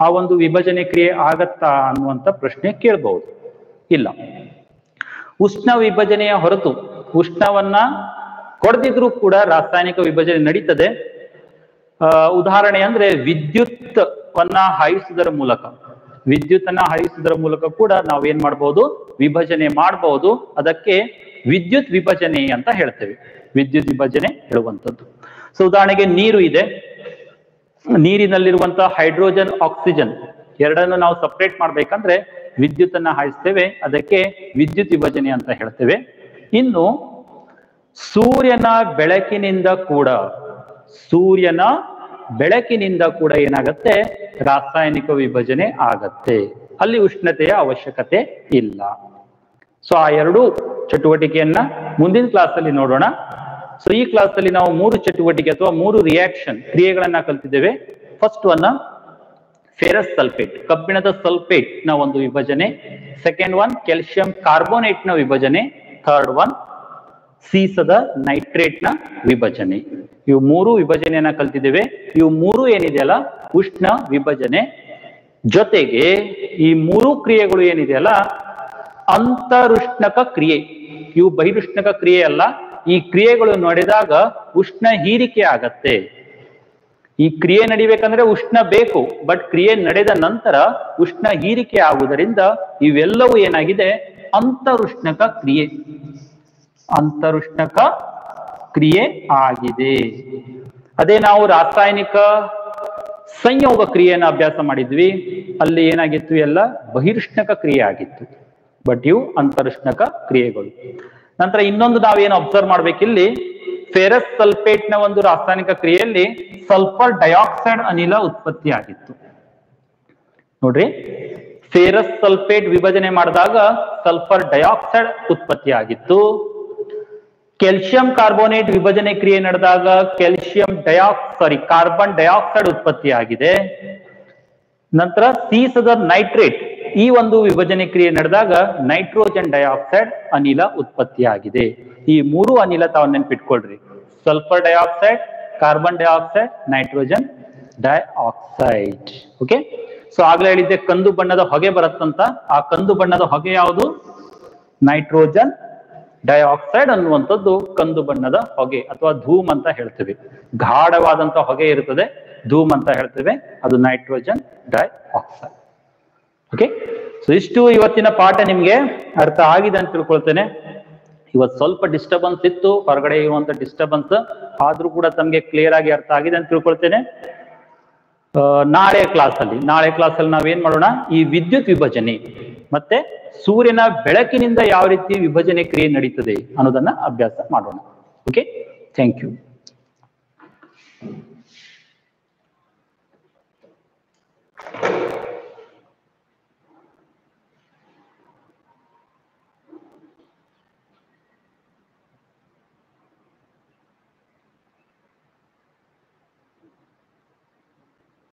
S1: ಆ ಒಂದು ವಿಭಜನೆ ಕ್ರಿಯೆ ಆಗತ್ತಾ ಅನ್ನುವಂತ ಪ್ರಶ್ನೆ ಕೇಳಬಹುದು. ಇಲ್ಲ, ಉಷ್ಣ ವಿಭಜನೆಯ ಹೊರತು ಉಷ್ಣವನ್ನ ಕೊಡದಿದ್ರೂ ಕೂಡ ರಾಸಾಯನಿಕ ವಿಭಜನೆ ನಡೀತದೆ. ಉದಾಹರಣೆ ಅಂದ್ರೆ ವಿದ್ಯುತ್ ವನ್ನ ಹಾಯಿಸುವುದರ ಮೂಲಕ, ವಿದ್ಯುತ್ ಅನ್ನ ಹಾಯಿಸುವುದರ ಮೂಲಕ ಕೂಡ ನಾವೇನ್ ಮಾಡಬಹುದು, ವಿಭಜನೆ ಮಾಡಬಹುದು. ಅದಕ್ಕೆ ವಿದ್ಯುತ್ ವಿಭಜನೆ ಅಂತ ಹೇಳ್ತೇವೆ. ವಿದ್ಯುತ್ ವಿಭಜನೆ ಹೇಳುವಂಥದ್ದು. ಸೊ ಉದಾಹರಣೆಗೆ ನೀರು ಇದೆ, ನೀರಿನಲ್ಲಿರುವಂತಹ ಹೈಡ್ರೋಜನ್, ಆಕ್ಸಿಜನ್ ಎರಡನ್ನು ನಾವು ಸಪರೇಟ್ ಮಾಡ್ಬೇಕಂದ್ರೆ ವಿದ್ಯುತ್ ಅನ್ನ ಹಾಯಿಸ್ತೇವೆ. ಅದಕ್ಕೆ ವಿದ್ಯುತ್ ವಿಭಜನೆ ಅಂತ ಹೇಳ್ತೇವೆ. ಇನ್ನು ಸೂರ್ಯನ ಬೆಳಕಿನಿಂದ ಕೂಡ ಏನಾಗತ್ತೆ, ರಾಸಾಯನಿಕ ವಿಭಜನೆ ಆಗತ್ತೆ. ಅಲ್ಲಿ ಉಷ್ಣತೆಯ ಅವಶ್ಯಕತೆ ಇಲ್ಲ. ಸೊ ಆ 2 ಚಟುವಟಿಕೆಯನ್ನ ಮುಂದಿನ ಕ್ಲಾಸ್ ಅಲ್ಲಿ ನೋಡೋಣ. ಸೊ ಈ ಕ್ಲಾಸ್ ಅಲ್ಲಿ ನಾವು 3 ಚಟುವಟಿಕೆ ಅಥವಾ 3 ರಿಯಾಕ್ಷನ್ ಕ್ರಿಯೆಗಳನ್ನ ಕಲ್ತಿದ್ದೇವೆ. ಫಸ್ಟ್ ಒನ್ ಫೆರಸ್ ಸಲ್ಫೇಟ್, ಕಬ್ಬಿಣದ ಸಲ್ಫೇಟ್ ನ ಒಂದು ವಿಭಜನೆ. ಸೆಕೆಂಡ್ ಒನ್ ಕ್ಯಾಲ್ಸಿಯಂ ಕಾರ್ಬೋನೇಟ್ ನ ವಿಭಜನೆ. ಥರ್ಡ್ ಒನ್ ಸೀಸದ ನೈಟ್ರೇಟ್ ನ ವಿಭಜನೆ. ಇವು 3 ವಿಭಜನೆಯನ್ನ ಕಲ್ತಿದ್ದೇವೆ. ಇವು 3 ಏನಿದೆಯಲ್ಲ ಉಷ್ಣ ವಿಭಜನೆ. ಜೊತೆಗೆ ಈ 3 ಕ್ರಿಯೆಗಳು ಏನಿದೆಯಲ್ಲ ಅಂತರುಷ್ಣಕ ಕ್ರಿಯೆ. ಇವು ಬಹಿರುಷ್ಣಕ ಕ್ರಿಯೆ ಅಲ್ಲ. ಈ ಕ್ರಿಯೆಗಳು ನಡೆದಾಗ ಉಷ್ಣ ಹೀರಿಕೆ ಆಗತ್ತೆ. ಈ ಕ್ರಿಯೆ ನಡಿಬೇಕಂದ್ರೆ ಉಷ್ಣ ಬೇಕು, ಬಟ್ ಕ್ರಿಯೆ ನಡೆದ ನಂತರ ಉಷ್ಣ ಹೀರಿಕೆ ಆಗುವುದರಿಂದ ಇವೆಲ್ಲವೂ ಏನಾಗಿದೆ, ಅಂತರುಷ್ಣಕ ಕ್ರಿಯೆ. ಅಂತರುಷ್ಣಕ ಕ್ರಿಯೆ ಆಗಿದೆ. ಅದೇ ನಾವು ರಾಸಾಯನಿಕ ಸಂಯೋಗ ಕ್ರಿಯೆಯನ್ನು ಅಭ್ಯಾಸ ಮಾಡಿದ್ವಿ. ಅಲ್ಲಿ ಏನಾಗಿತ್ತು, ಎಲ್ಲ ಬಹಿರುಷ್ಣಕ ಕ್ರಿಯೆ ಆಗಿತ್ತು. ಬಟ್ ಇವು ಅಂತರುಷ್ಣಕ ಕ್ರಿಯೆಗಳು. ನಂತರ ಇನ್ನೊಂದು ನಾವೇನು ಅಬ್ಸರ್ವ್ ಮಾಡ್ಬೇಕಿಲ್ಲಿ, ಫೆರಸ್ ಸಲ್ಫೇಟ್ ನ ಒಂದು ರಾಸಾಯನಿಕ ಕ್ರಿಯೆಯಲ್ಲಿ ಸಲ್ಫರ್ ಡೈಆಕ್ಸೈಡ್ ಅನಿಲ ಉತ್ಪತ್ತಿ ಆಗಿತ್ತು. ನೋಡ್ರಿ, ಫೆರಸ್ ಸಲ್ಫೇಟ್ ವಿಭಜನೆ ಮಾಡಿದಾಗ ಸಲ್ಫರ್ ಡೈಆಕ್ಸೈಡ್ ಉತ್ಪತ್ತಿ ಆಗಿತ್ತು. ಕ್ಯಾಲ್ಸಿಯಂ ಕಾರ್ಬೋನೇಟ್ ವಿಭಜನೆ ಕ್ರಿಯೆ ನಡೆದಾಗ ಕಾರ್ಬನ್ ಡೈಆಕ್ಸೈಡ್ ಉತ್ಪತ್ತಿ ಆಗಿದೆ. ನಂತರ ಸೀಸದ ನೈಟ್ರೇಟ್ ಈ ಒಂದು ವಿಭಜನೆ ಕ್ರಿಯೆ ನಡೆದಾಗ ನೈಟ್ರೋಜನ್ ಡೈಆಕ್ಸೈಡ್ ಅನಿಲ ಉತ್ಪತ್ತಿ ಆಗಿದೆ. ಈ ಮೂರು ಅನಿಲ ತಾವು ನೆನ್ಪಿಟ್ಕೊಳ್ರಿ, sulphur dioxide, carbon dioxide, nitrogen dioxide. Okay, so ಆಗ್ಲೇ ಹೇಳಿದ್ದೆ ಕಂದು ಬಣ್ಣದ ಹೊಗೆ ಬರುತ್ತಂತ. ಆ ಕಂದು ಬಣ್ಣದ ಹೊಗೆ ಯಾವುದು? ನೈಟ್ರೋಜನ್ ಡೈಆಕ್ಸೈಡ್ ಅನ್ನುವಂಥದ್ದು ಕಂದು ಬಣ್ಣದ ಹೊಗೆ ಅಥವಾ ಧೂಮ್ ಅಂತ ಹೇಳ್ತೇವೆ. ಗಾಢವಾದಂತ ಹೊಗೆ ಇರುತ್ತದೆ, ಧೂಮ್ ಅಂತ ಹೇಳ್ತೇವೆ, ಅದು ನೈಟ್ರೋಜನ್ ಡೈಆಕ್ಸೈಡ್. ಓಕೆ, ಸೊ ಇಷ್ಟು ಇವತ್ತಿನ ಪಾಠ ನಿಮ್ಗೆ ಅರ್ಥ ಆಗಿದೆ ಅಂತ ತಿಳ್ಕೊಳ್ತೇನೆ. ಇವತ್ತು ಸ್ವಲ್ಪ ಡಿಸ್ಟರ್ಬೆನ್ಸ್ ಇತ್ತು, ಹೊರಗಡೆ ಇರುವಂತ ಡಿಸ್ಟರ್ಬೆನ್ಸ್, ಆದ್ರೂ ಕೂಡ ತಮ್ಗೆ ಕ್ಲಿಯರ್ ಆಗಿ ಅರ್ಥ ಆಗಿದೆ ಅಂತ ತಿಳ್ಕೊಳ್ತೇನೆ. ನಾಳೆ ಕ್ಲಾಸಲ್ಲಿ ನಾವೇನ್ ಮಾಡೋಣ, ಈ ವಿದ್ಯುತ್ ವಿಭಜನೆ ಮತ್ತೆ ಸೂರ್ಯನ ಬೆಳಕಿನಿಂದ ಯಾವ ರೀತಿ ವಿಭಜನೆ ಕ್ರಿಯೆ ನಡೀತದೆ ಅನ್ನೋದನ್ನ ಅಭ್ಯಾಸ ಮಾಡೋಣ. Okay, thank you.